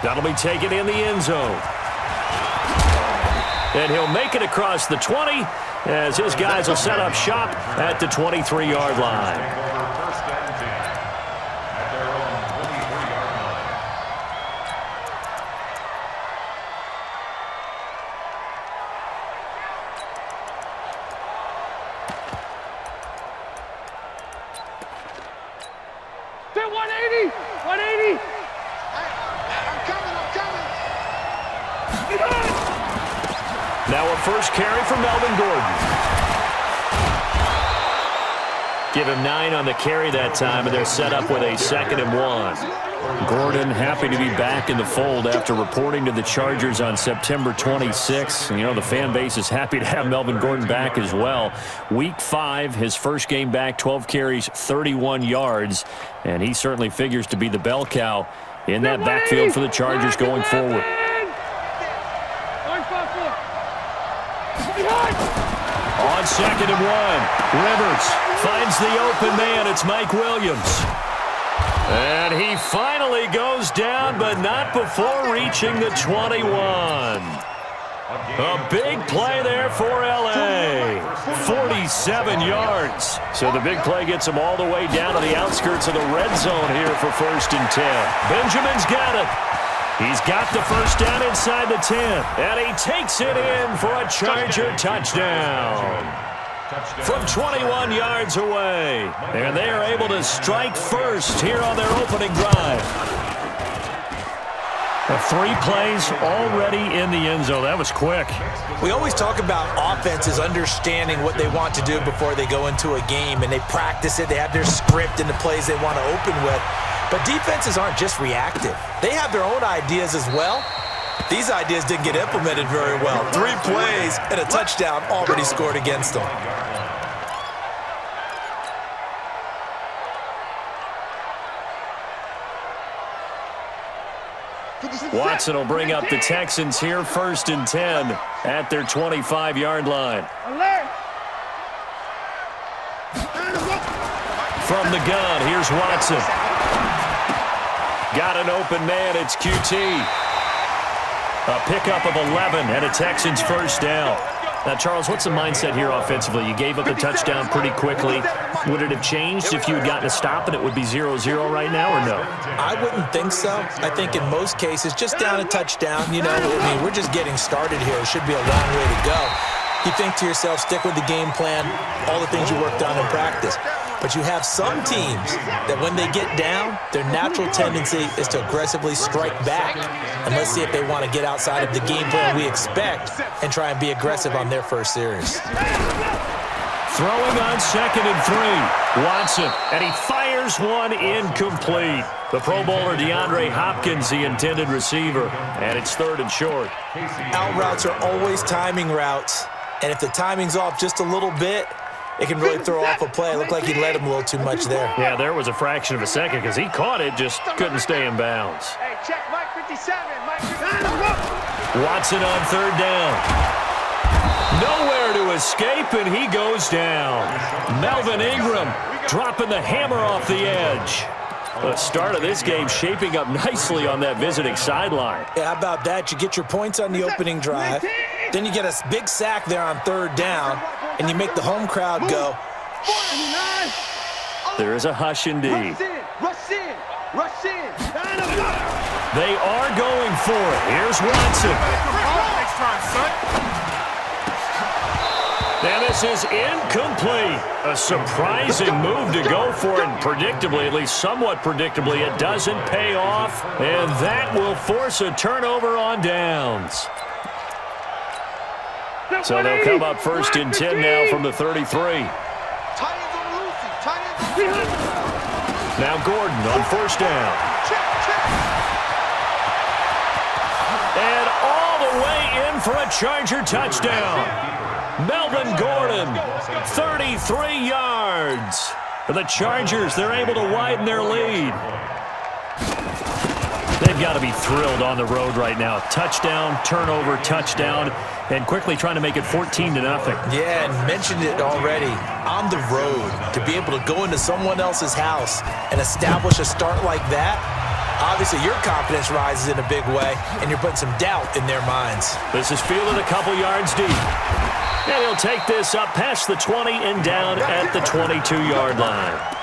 That'll be taken in the end zone. And he'll make it across the 20 as his guys will set up shop at the 23-yard line. They're 180! 180! Now a first carry for Melvin Gordon. Give him 9 on the carry that time, and they're set up with a 2nd and 1. Gordon happy to be back in the fold after reporting to the Chargers on September 26th. You know, the fan base is happy to have Melvin Gordon back as well. Week 5, his first game back, 12 carries, 31 yards, and he certainly figures to be the bell cow in that backfield for the Chargers going forward. On 2nd and 1, Rivers finds the open man. It's Mike Williams. And he finally goes down, but not before reaching the 21. A big play there for L.A. 47 yards. So the big play gets him all the way down to the outskirts of the red zone here for 1st and 10. Benjamin's got it. He's got the first down inside the 10, and he takes it in for a Charger touchdown. from 21 yards away. And they are able to strike first here on their opening drive. 3 plays already in the end zone. That was quick. We always talk about offenses understanding what they want to do before they go into a game, and they practice it. They have their script and the plays they want to open with. But defenses aren't just reactive. They have their own ideas as well. These ideas didn't get implemented very well. 3 plays and a touchdown already scored against them. Watson will bring up the Texans here 1st and 10 at their 25-yard line. From the gun, here's Watson. Got an open man, it's QT. A pickup of 11 and a Texans first down. Now, Charles, what's the mindset here offensively? You gave up the touchdown pretty quickly. Would it have changed if you had gotten a stop and it would be 0-0 right now, or no? I wouldn't think so. I think in most cases, just down a touchdown, you know, I mean, we're just getting started here. It should be a long way to go. You think to yourself, stick with the game plan, all the things you worked on in practice. But you have some teams that when they get down, their natural tendency is to aggressively strike back. And let's see if they want to get outside of the game plan we expect and try and be aggressive on their first series. Throwing on 2nd and 3. Watson, and he fires one incomplete. The Pro Bowler DeAndre Hopkins, the intended receiver, and it's 3rd and short. Out routes are always timing routes, and if the timing's off just a little bit, it can really throw off a play. It looked like he led him a little too much there. Yeah, there was a fraction of a second because he caught it, just couldn't stay in bounds. Hey, check Mike 57. Mike 57. Watson on 3rd down. Nowhere to escape, and he goes down. Melvin Ingram dropping the hammer off the edge. The start of this game shaping up nicely on that visiting sideline. Yeah, how about that? You get your points on the opening drive. Then you get a big sack there on 3rd down, and you make the home crowd go. There is a hush indeed. Rush in. Rush in. They are going for it. Here's Watson. Next time, son. And this is incomplete. A surprising move to go for it. And predictably, at least somewhat predictably, it doesn't pay off. And that will force a turnover on downs. So they'll come up 1st and 10 now from the 33. Now Gordon on 1st down. And all the way in for a Charger touchdown. Melvin Gordon, 33 yards. For the Chargers, they're able to widen their lead. They've got to be thrilled on the road right now. Touchdown, turnover, touchdown, and quickly trying to make it 14-0. Yeah, and mentioned it already. On the road, to be able to go into someone else's house and establish a start like that, obviously your confidence rises in a big way, and you're putting some doubt in their minds. This is fielded a couple yards deep. And he'll take this up past the 20 and down at the 22-yard line.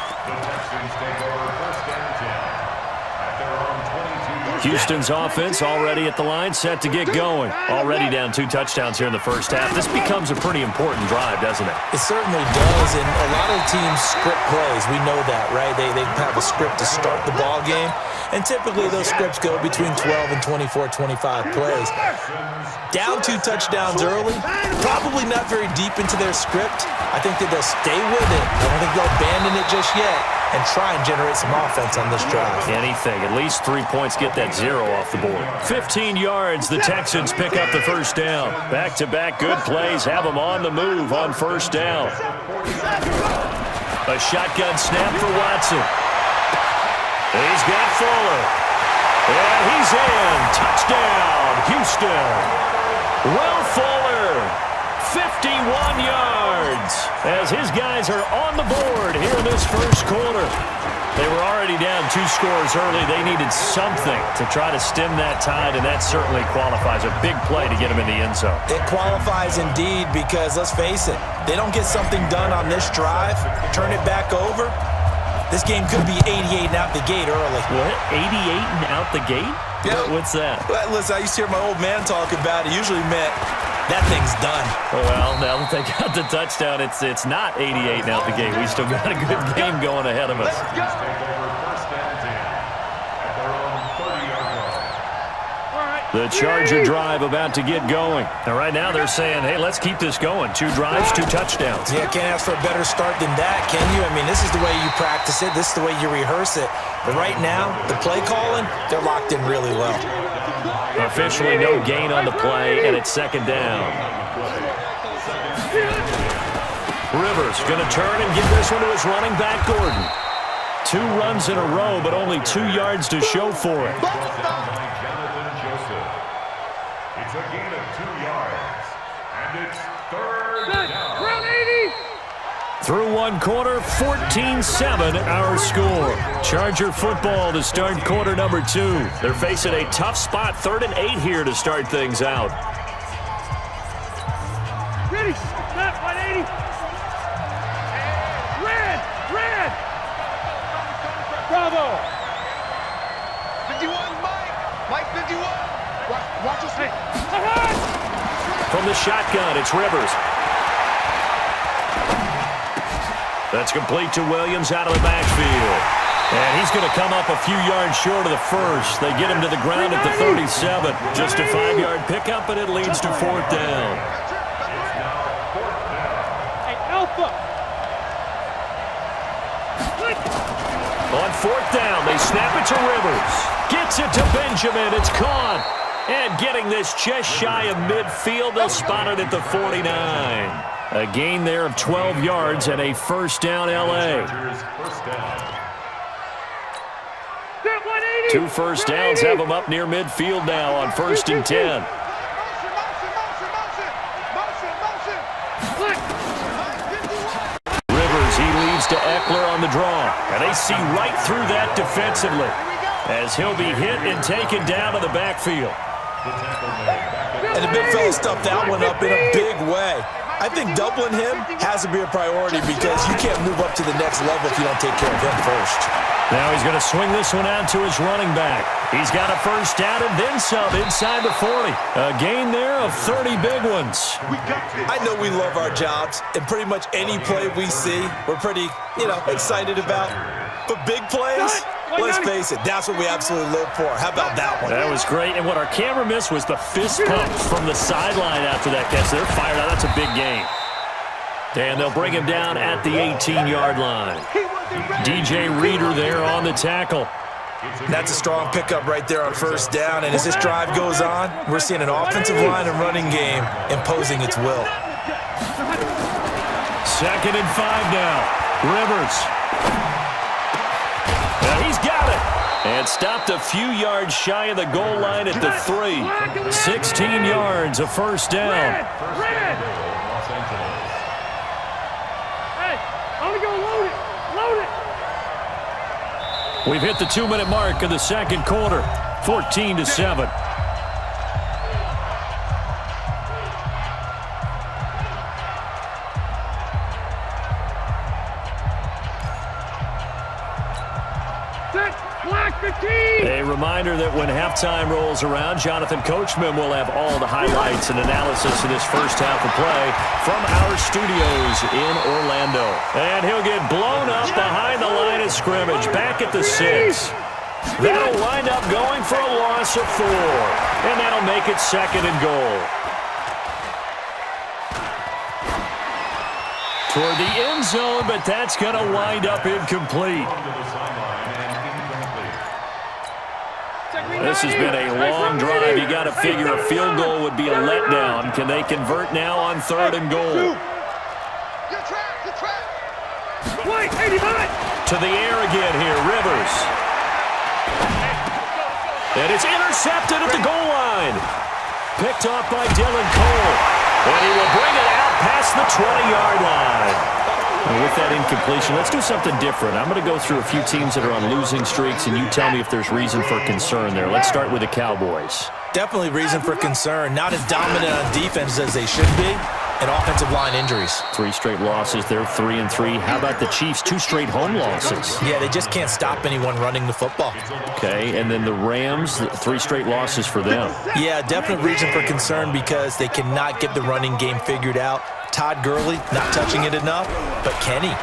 Houston's offense already at the line, set to get going. Already down 2 touchdowns here in the first half. This becomes a pretty important drive, doesn't it? It certainly does, and a lot of teams script plays. We know that, right? They have a script to start the ball game, and typically those scripts go between 12 and 24, 25 plays. Down 2 touchdowns early, probably not very deep into their script. I think that they'll stay with it. I don't think they'll abandon it just yet and try and generate some offense on this drive. Anything. At least 3 points, get that 0 off the board. 15 yards, the Texans pick up the first down. Back-to-back good plays have them on the move on first down. A shotgun snap for Watson. He's got Fuller. And he's in. Touchdown, Houston. Will Fuller, 51 yards, as his guys are on the board here in this first quarter. They were already down 2 scores early. They needed something to try to stem that tide, and that certainly qualifies. A big play to get them in the end zone. It qualifies indeed because, let's face it, they don't get something done on this drive, turn it back over, this game could be 88 and out the gate early. What? 88 and out the gate? Yeah. What's that? Listen, I used to hear my old man talk about it. Usually meant that thing's done. Well, now that they got the touchdown, it's not 88 now at the game. We still got a good game going ahead of us. Take over first and 10 at their own 30-yard line. The Charger drive about to get going. And right now they're saying, hey, let's keep this going. 2 drives, 2 touchdowns. Yeah, can't ask for a better start than that, can you? I mean, this is the way you practice it. This is the way you rehearse it. But right now, the play calling, they're locked in really well. Officially no gain on the play, and it's second down. Rivers going to turn and give this one to his running back, Gordon. 2 runs in a row, but only 2 yards to show for it. It's a gain of 2 yards, and it's third down. Round 80. Through 1 quarter, 14-7 our score. Charger football to start quarter number 2. They're facing a tough spot, 3rd and 8 here to start things out. Ready. Snap. 180. Red. Bravo. 51, Mike 51. Watch us. Hey. From the shotgun, it's Rivers. That's complete to Williams out of the backfield. And he's going to come up a few yards short of the first. They get him to the ground at the 37. Just a 5-yard pickup, and it leads to 4th down. Hey, Alpha. On 4th down, they snap it to Rivers. Gets it to Benjamin. It's caught. And getting this just shy of midfield, they'll spot it at the 49. A gain there of 12 yards and a first down, L.A. 2 first downs have them up near midfield now on 1st and 10. Rivers, he leads to Eckler on the draw. And they see right through that defensively as he'll be hit and taken down to the backfield. And the big fella stuffed that one up in a big way. I think doubling him has to be a priority because you can't move up to the next level if you don't take care of him first. Now he's going to swing this one out to his running back. He's got a first down and then some inside the 40. A gain there of 30 big ones. I know we love our jobs, and pretty much any play we see, we're pretty, excited about. But big plays, let's face it, that's what we absolutely live for. How about that one? That was great, and what our camera missed was the fist pump from the sideline after that catch. They're fired out. That's a big game. And they'll bring him down at the 18-yard line. DJ Reader there on the tackle. That's a strong pickup right there on first down, and as this drive goes on, we're seeing an offensive line and running game imposing its will. 2nd and 5 now. Rivers. He's got it. And stopped a few yards shy of the goal line at the 3. 16 yards, a first down. Red. Hey, I'm going to go load it. Load it. We've hit the 2-minute mark of the second quarter. 14-7. A reminder that when halftime rolls around, Jonathan Coachman will have all the highlights and analysis of this first half of play from our studios in Orlando. And he'll get blown up behind the line of scrimmage, back at the 6. That'll wind up going for a loss of 4. And that'll make it 2nd and goal. Toward the end zone, but that's going to wind up incomplete. This has been a long drive. You got to figure a field goal would be a letdown. Can they convert now on 3rd and goal? To the air again here, Rivers. And it's intercepted at the goal line. Picked off by Dylan Cole. And he will bring it out past the 20-yard line. And with that incompletion, let's do something different. I'm going to go through a few teams that are on losing streaks, and you tell me if there's reason for concern there. Let's start with the Cowboys. Definitely reason for concern. Not as dominant on defense as they should be. and offensive line injuries. 3 straight losses. They're 3-3. How about the Chiefs? 2 straight home losses. Yeah, they just can't stop anyone running the football. Okay, and then the Rams, 3 straight losses for them. Yeah, definite reason for concern because they cannot get the running game figured out. Todd Gurley not touching it enough, but Kenny.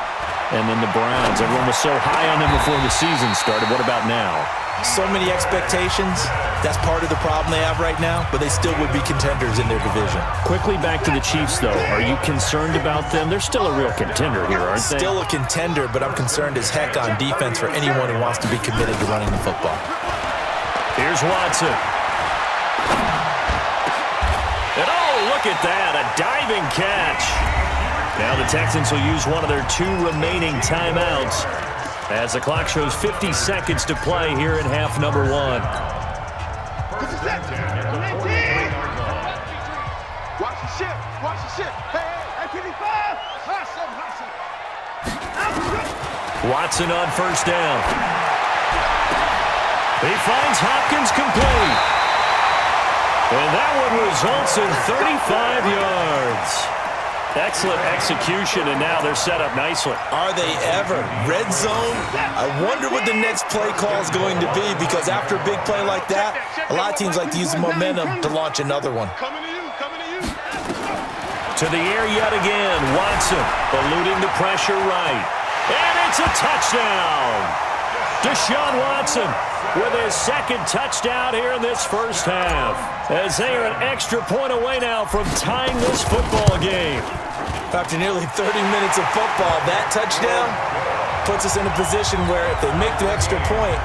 And then the Browns. Everyone was so high on them before the season started. What about now? So many expectations. That's part of the problem they have right now, but they still would be contenders in their division. Quickly back to the Chiefs, though. Are you concerned about them? They're still a real contender here, aren't they? Still a contender, but I'm concerned as heck on defense for anyone who wants to be committed to running the football. Here's Watson. And oh, look at that, a diving catch. Now the Texans will use one of their 2 remaining timeouts as the clock shows 50 seconds to play here in half number 1. Watch the ship. Watch the ship. Hey, 55. Watson on first down. He finds Hopkins complete. And that one results in 35 yards. Excellent execution, and now they're set up nicely. Are they ever? Red zone? I wonder what the next play call is going to be, because after a big play like that, a lot of teams like to use the momentum to launch another one. Coming to you. To the air yet again. Watson eluding the pressure right. And it's a touchdown. Deshaun Watson with his 2nd touchdown here in this first half, as they are an extra point away now from tying this football game. After nearly 30 minutes of football, that touchdown puts us in a position where if they make the extra point,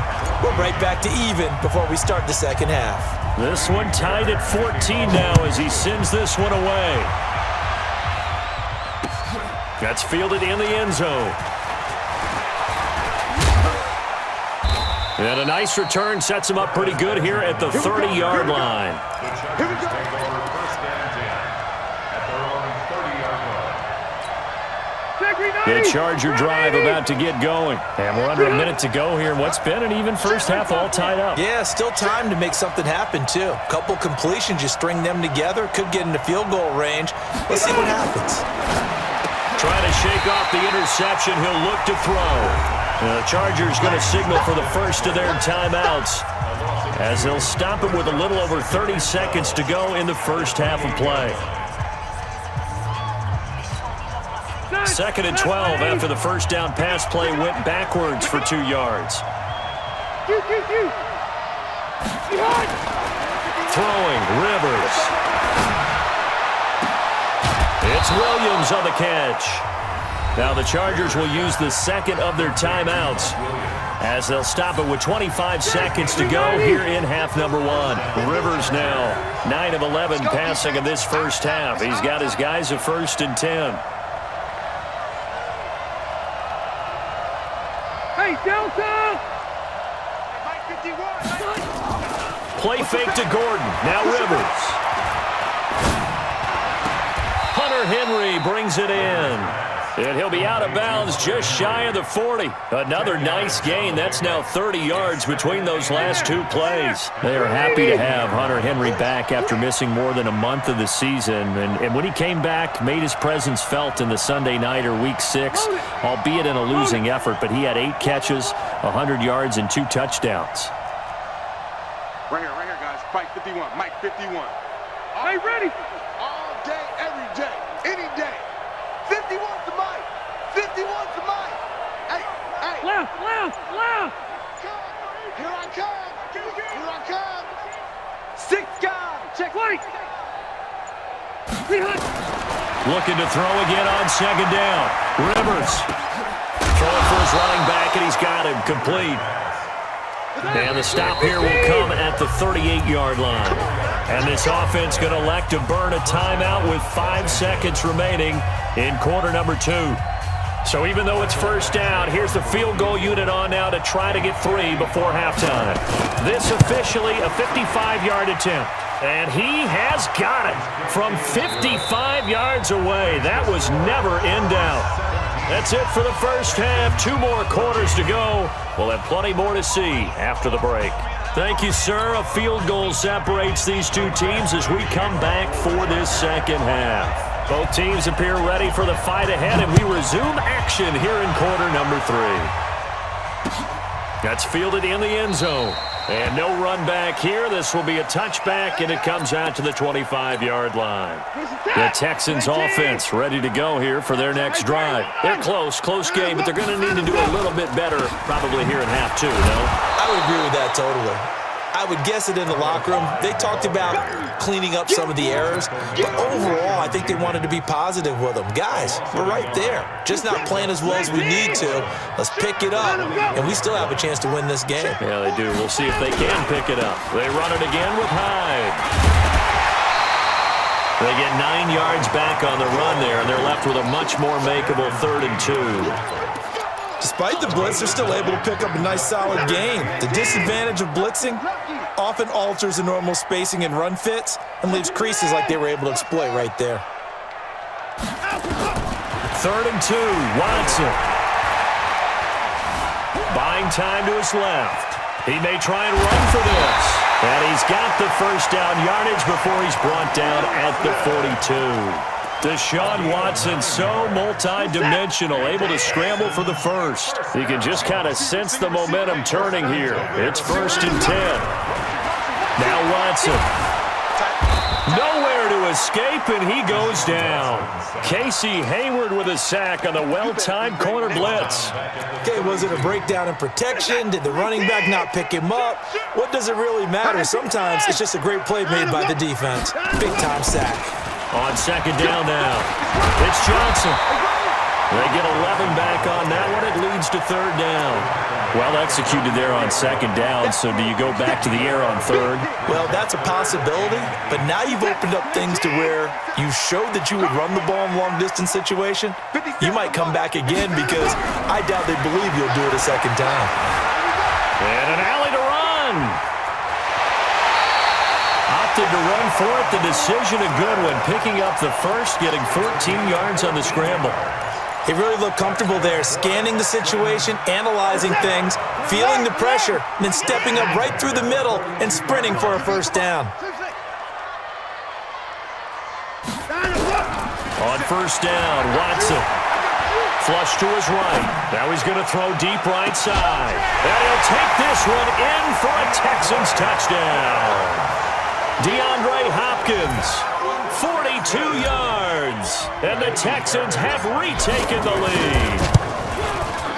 we're right back to even before we start the second half. This one tied at 14 now as he sends this one away. That's fielded in the end zone. And a nice return sets him up pretty good here at the 30-yard line. Here we go. First and 10 at their own 30-yard line. The Charger drive about to get going. And we're under a minute to go here. What's been an even first half all tied up. Yeah, still time to make something happen, too. Couple completions, you string them together. Could get into field goal range. Let's see what happens. Trying to shake off the interception. He'll look to throw. The Chargers going to signal for the first of their timeouts, as they'll stop it with a little over 30 seconds to go in the first half of play. 2nd and 12 after the first down pass play went backwards for 2 yards. Throwing, Rivers. It's Williams on the catch. Now the Chargers will use the 2nd of their timeouts, as they'll stop it with 25 seconds to go here in half number 1. Rivers now 9 of 11 passing in this first half. He's got his guys at 1st and 10. Hey, Delta! Mike 51. Play fake to Gordon. Now Rivers. Hunter Henry brings it in. And he'll be out of bounds just shy of the 40. Another nice gain. That's now 30 yards between those last 2 plays. They are happy to have Hunter Henry back after missing more than a month of the season. And when he came back, made his presence felt in the Sunday nighter Week 6, albeit in a losing effort. But he had 8 catches, 100 yards, and 2 touchdowns. Right here, guys. Mike 51. Mike 51. Hey, ready? All day, every day, any day. 51 to Mike. 51 to Mike. Hey. Left. Here I come. 6 guys. Check. Right. Looking to throw again on 2nd down. Rivers throwing for his running back, and he's got him complete. And the stop here will come at the 38-yard line. And this offense going to elect to burn a timeout with 5 seconds remaining in quarter number 2. So even though it's first down, here's the field goal unit on now to try to get 3 before halftime. This officially a 55-yard attempt. And he has got it from 55 yards away. That was never in doubt. That's it for the first half. 2 more quarters to go. We'll have plenty more to see after the break. Thank you, sir. A field goal separates these 2 teams as we come back for this second half. Both teams appear ready for the fight ahead, and we resume action here in quarter number 3. That's fielded in the end zone. And no run back here. This will be a touchback, and it comes out to the 25-yard line. The Texans offense ready to go here for their next drive. They're close game, but they're going to need to do a little bit better probably here in half 2, no? I would agree with that totally. I would guess it in the locker room. They talked about cleaning up some of the errors, but overall, I think they wanted to be positive with them. Guys, we're right there. Just not playing as well as we need to. Let's pick it up, and we still have a chance to win this game. Yeah, they do. We'll see if they can pick it up. They run it again with Hyde. They get 9 yards back on the run there, and they're left with a much more makeable 3rd and 2. Despite the blitz, they're still able to pick up a nice, solid gain. The disadvantage of blitzing often alters the normal spacing and run fits and leaves creases like they were able to exploit right there. 3rd and 2, Watson. Buying time to his left. He may try and run for this. And he's got the first down yardage before he's brought down at the 42. Deshaun Watson, so multi-dimensional, able to scramble for the first. You can just kind of sense the momentum turning here. It's 1st and 10. Now Watson. Nowhere to escape, and he goes down. Casey Hayward with a sack on the well-timed corner blitz. Okay, was it a breakdown in protection? Did the running back not pick him up? What does it really matter? Sometimes it's just a great play made by the defense. Big-time sack. On 2nd down now, it's Johnson. They get 11 back on that one. It leads to 3rd down. Well executed there on 2nd down, so do you go back to the air on 3rd? Well, that's a possibility, but now you've opened up things to where you showed that you would run the ball in long-distance situation. You might come back again because I doubt they believe you'll do it a 2nd time. And an alley to run. Opted to run for it. The decision a good one. Picking up the first, getting 14 yards on the scramble. He really looked comfortable there, scanning the situation, analyzing things, feeling the pressure, and then stepping up right through the middle and sprinting for a first down. On 1st down, Watson. Flush to his right. Now he's going to throw deep right side. And he'll take this one in for a Texans touchdown. DeAndre Hopkins, 42 yards, and the Texans have retaken the lead.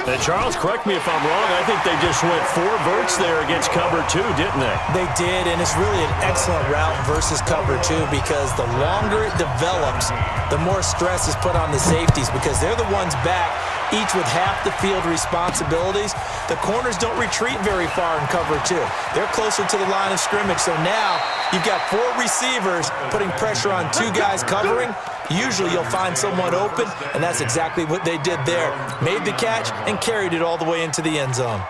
And Charles, correct me if I'm wrong, I think they just went 4 verts there against cover 2, didn't they? They did, and it's really an excellent route versus cover 2 because the longer it develops, the more stress is put on the safeties because they're the ones back, each with half the field responsibilities. The corners don't retreat very far in cover 2. They're closer to the line of scrimmage, so now you've got 4 receivers putting pressure on 2 guys covering. Usually you'll find someone open, and that's exactly what they did there. Made the catch and carried it all the way into the end zone.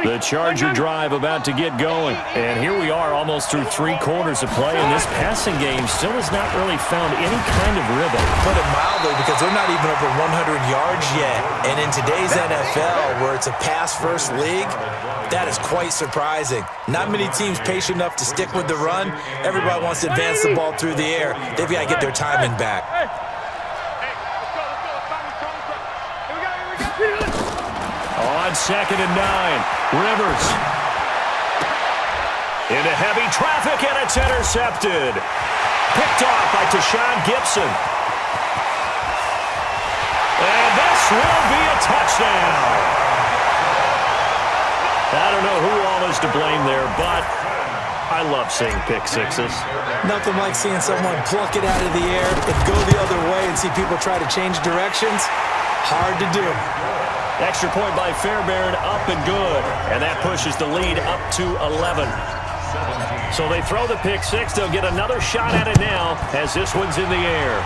The Charger drive about to get going. And here we are almost through 3 quarters of play, and this passing game still has not really found any kind of rhythm. Put it mildly, because they're not even over 100 yards yet. And in today's NFL, where it's a pass-first league, that is quite surprising. Not many teams patient enough to stick with the run. Everybody wants to advance the ball through the air. They've got to get their timing back. On 2nd and 9, Rivers. Into heavy traffic, and it's intercepted. Picked off by Tashawn Gibson. And this will be a touchdown. I don't know who all is to blame there, but I love seeing pick sixes. Nothing like seeing someone pluck it out of the air and go the other way and see people try to change directions. Hard to do. Extra point by Fairbairn, up and good. And that pushes the lead up to 11. So they throw the pick six. They'll get another shot at it now as this one's in the air.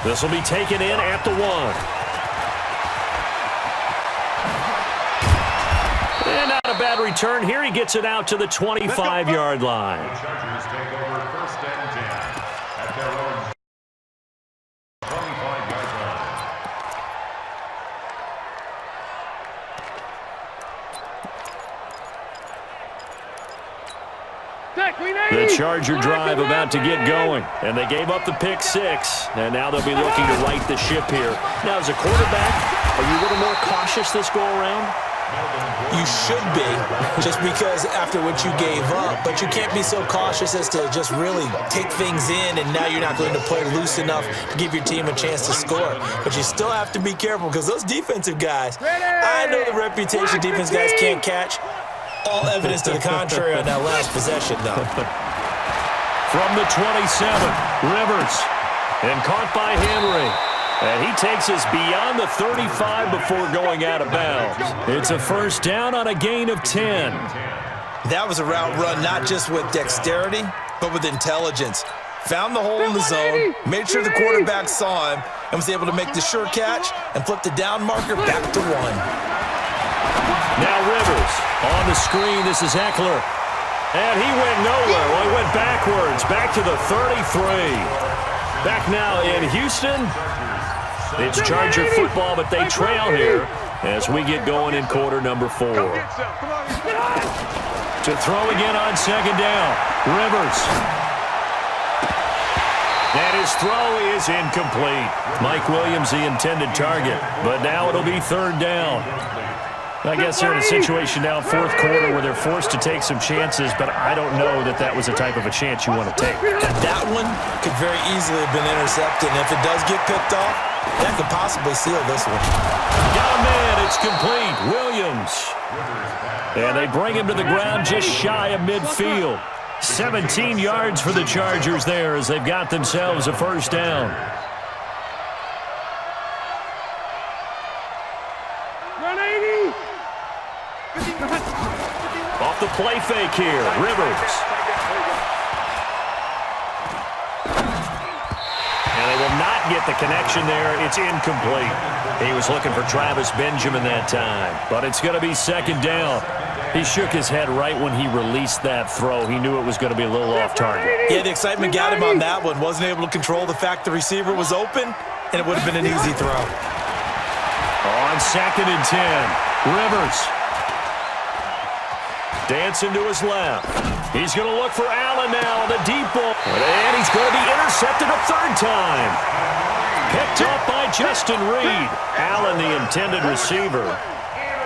This will be taken in at the 1. And not a bad return here. He gets it out to the 25-yard line. The Chargers take over 1st and 10 at their own 25-yard line. Charger drive about to get going. And they gave up the pick 6, and now they'll be looking to right the ship here. Now, as a quarterback, are you a little more cautious this go-around? You should be, just because after what you gave up. But you can't be so cautious as to just really take things in, and now you're not going to play loose enough to give your team a chance to score. But you still have to be careful, because those defensive guys, I know the reputation defense guys can't catch. All evidence to the contrary on that last possession, though. From the 27, Rivers, and caught by Henry. And he takes us beyond the 35 before going out of bounds. It's a first down on a gain of 10. That was a route run not just with dexterity, but with intelligence. Found the hole in the zone, made sure the quarterback saw him, and was able to make the sure catch and flip the down marker back to 1. Now Rivers on the screen. This is Eckler. And he went nowhere. Well, he went backwards, back to the 33. Back now in Houston. It's Charger football, but they trail here as we get going in quarter number 4. To throw again on second down, Rivers. And his throw is incomplete. Mike Williams, the intended target, but now it'll be third down. I guess they're in a situation now, fourth quarter, where they're forced to take some chances, but I don't know that that was the type of a chance you want to take. And that one could very easily have been intercepted, and if it does get picked off, that could possibly seal this one. Got a man, it's complete, Williams. And they bring him to the ground just shy of midfield. 17 yards for the Chargers there as they've got themselves a first down. Off the play fake here, Rivers. And they will not get the connection there. It's incomplete. He was looking for Travis Benjamin that time, but it's going to be second down. He shook his head right when he released that throw. He knew it was going to be a little off target. Yeah, the excitement got him on that one. Wasn't able to control the fact the receiver was open, and it would have been an easy throw. On second and 10, Rivers. Dancing to his left. He's going to look for Allen now on the deep ball. And he's going to be intercepted a third time. Picked up by Justin Reed. Allen, the intended receiver.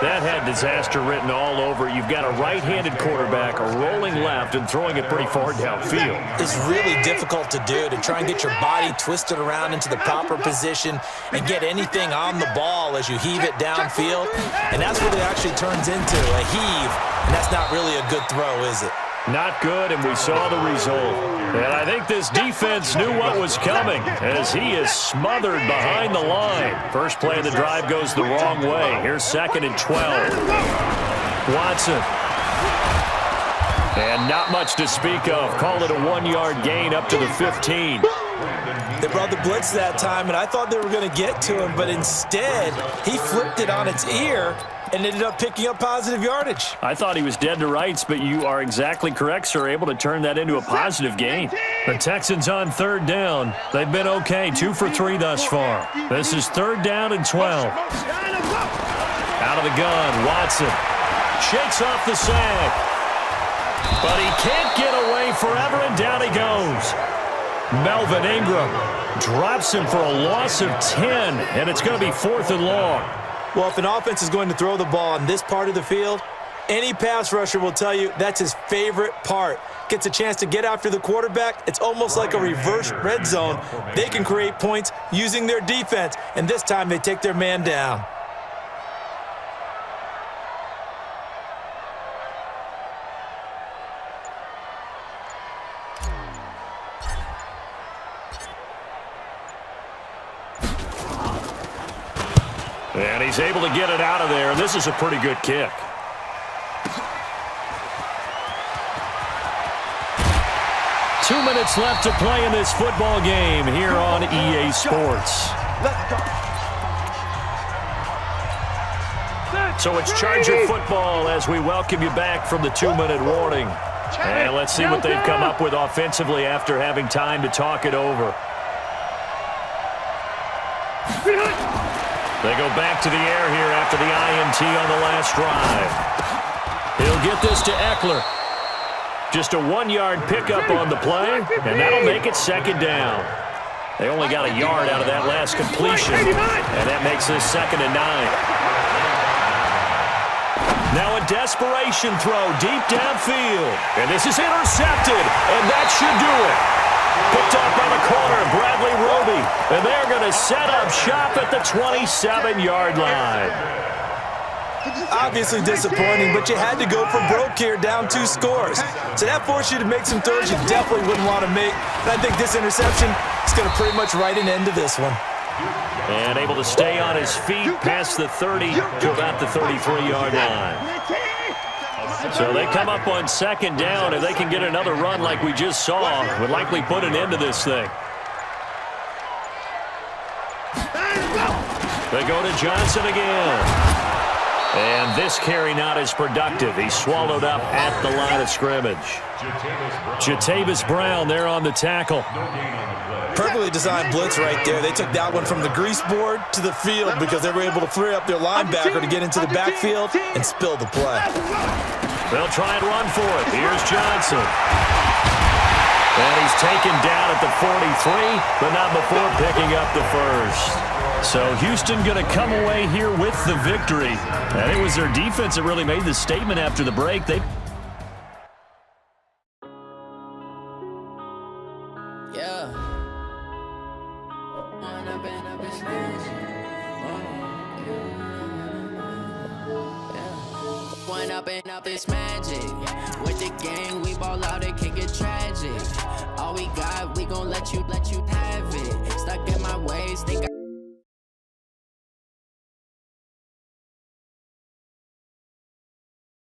That had disaster written all over. You've got a right-handed quarterback rolling left and throwing it pretty far downfield. It's really difficult to do, to try and get your body twisted around into the proper position and get anything on the ball as you heave it downfield. And that's what it actually turns into, a heave. And that's not really a good throw, is it? Not good, and we saw the result. And I think this defense knew what was coming as he is smothered behind the line. First play of the drive goes the wrong way. Here's second and 12. Watson. And not much to speak of. Call it a 1-yard gain up to the 15. They brought the blitz that time, and I thought they were going to get to him, but instead, he flipped it on its ear and ended up picking up positive yardage. I thought he was dead to rights, but you are exactly correct, sir. Able to turn that into a positive gain. The Texans on third down. They've been okay, 2 for 3 thus far. This is third down and 12. Out of the gun, Watson shakes off the sack. But he can't get away forever, and down he goes. Melvin Ingram drops him for a loss of 10, and it's going to be 4th and long. Well, if an offense is going to throw the ball on this part of the field, any pass rusher will tell you that's his favorite part. Gets a chance to get after the quarterback. It's almost like a reverse red zone. They can create points using their defense, and this time they take their man down. And he's able to get it out of there. This is a pretty good kick. Two minutes left to play in this football game here on EA Sports. So it's Charger football as we welcome you back from the 2-minute warning. And let's see what they've come up with offensively after having time to talk it over. They go back to the air here after the INT on the last drive. He'll get this to Eckler. Just a 1-yard pickup on the play, and that'll make it second down. They only got a yard out of that last completion, and that makes this 2nd and 9. Now a desperation throw deep downfield, and this is intercepted, and that should do it. Picked up by the corner, Bradley Roby, and they're going to set up shop at the 27-yard line. Obviously disappointing, but you had to go for broke here, down 2 scores. So that forced you to make some throws you definitely wouldn't want to make. And I think this interception is going to pretty much write an end to this one. And able to stay on his feet past the 30 to about the 33-yard line. So they come up on 2nd down. If they can get another run like we just saw, would likely put an end to this thing. They go to Johnson again. And this carry not as productive. He's swallowed up at the line of scrimmage. Jatavis Brown there on the tackle. Perfectly designed blitz right there. They took that one from the grease board to the field because they were able to free up their linebacker to get into the backfield and spill the play. They'll try and run for it. Here's Johnson. And he's taken down at the 43, but not before picking up the first. So Houston going to come away here with the victory. And it was their defense that really made the statement after the break. Up this magic with the gang, we ball out, it can get tragic. All we got, we gon' let you have it. Stuck in my ways, think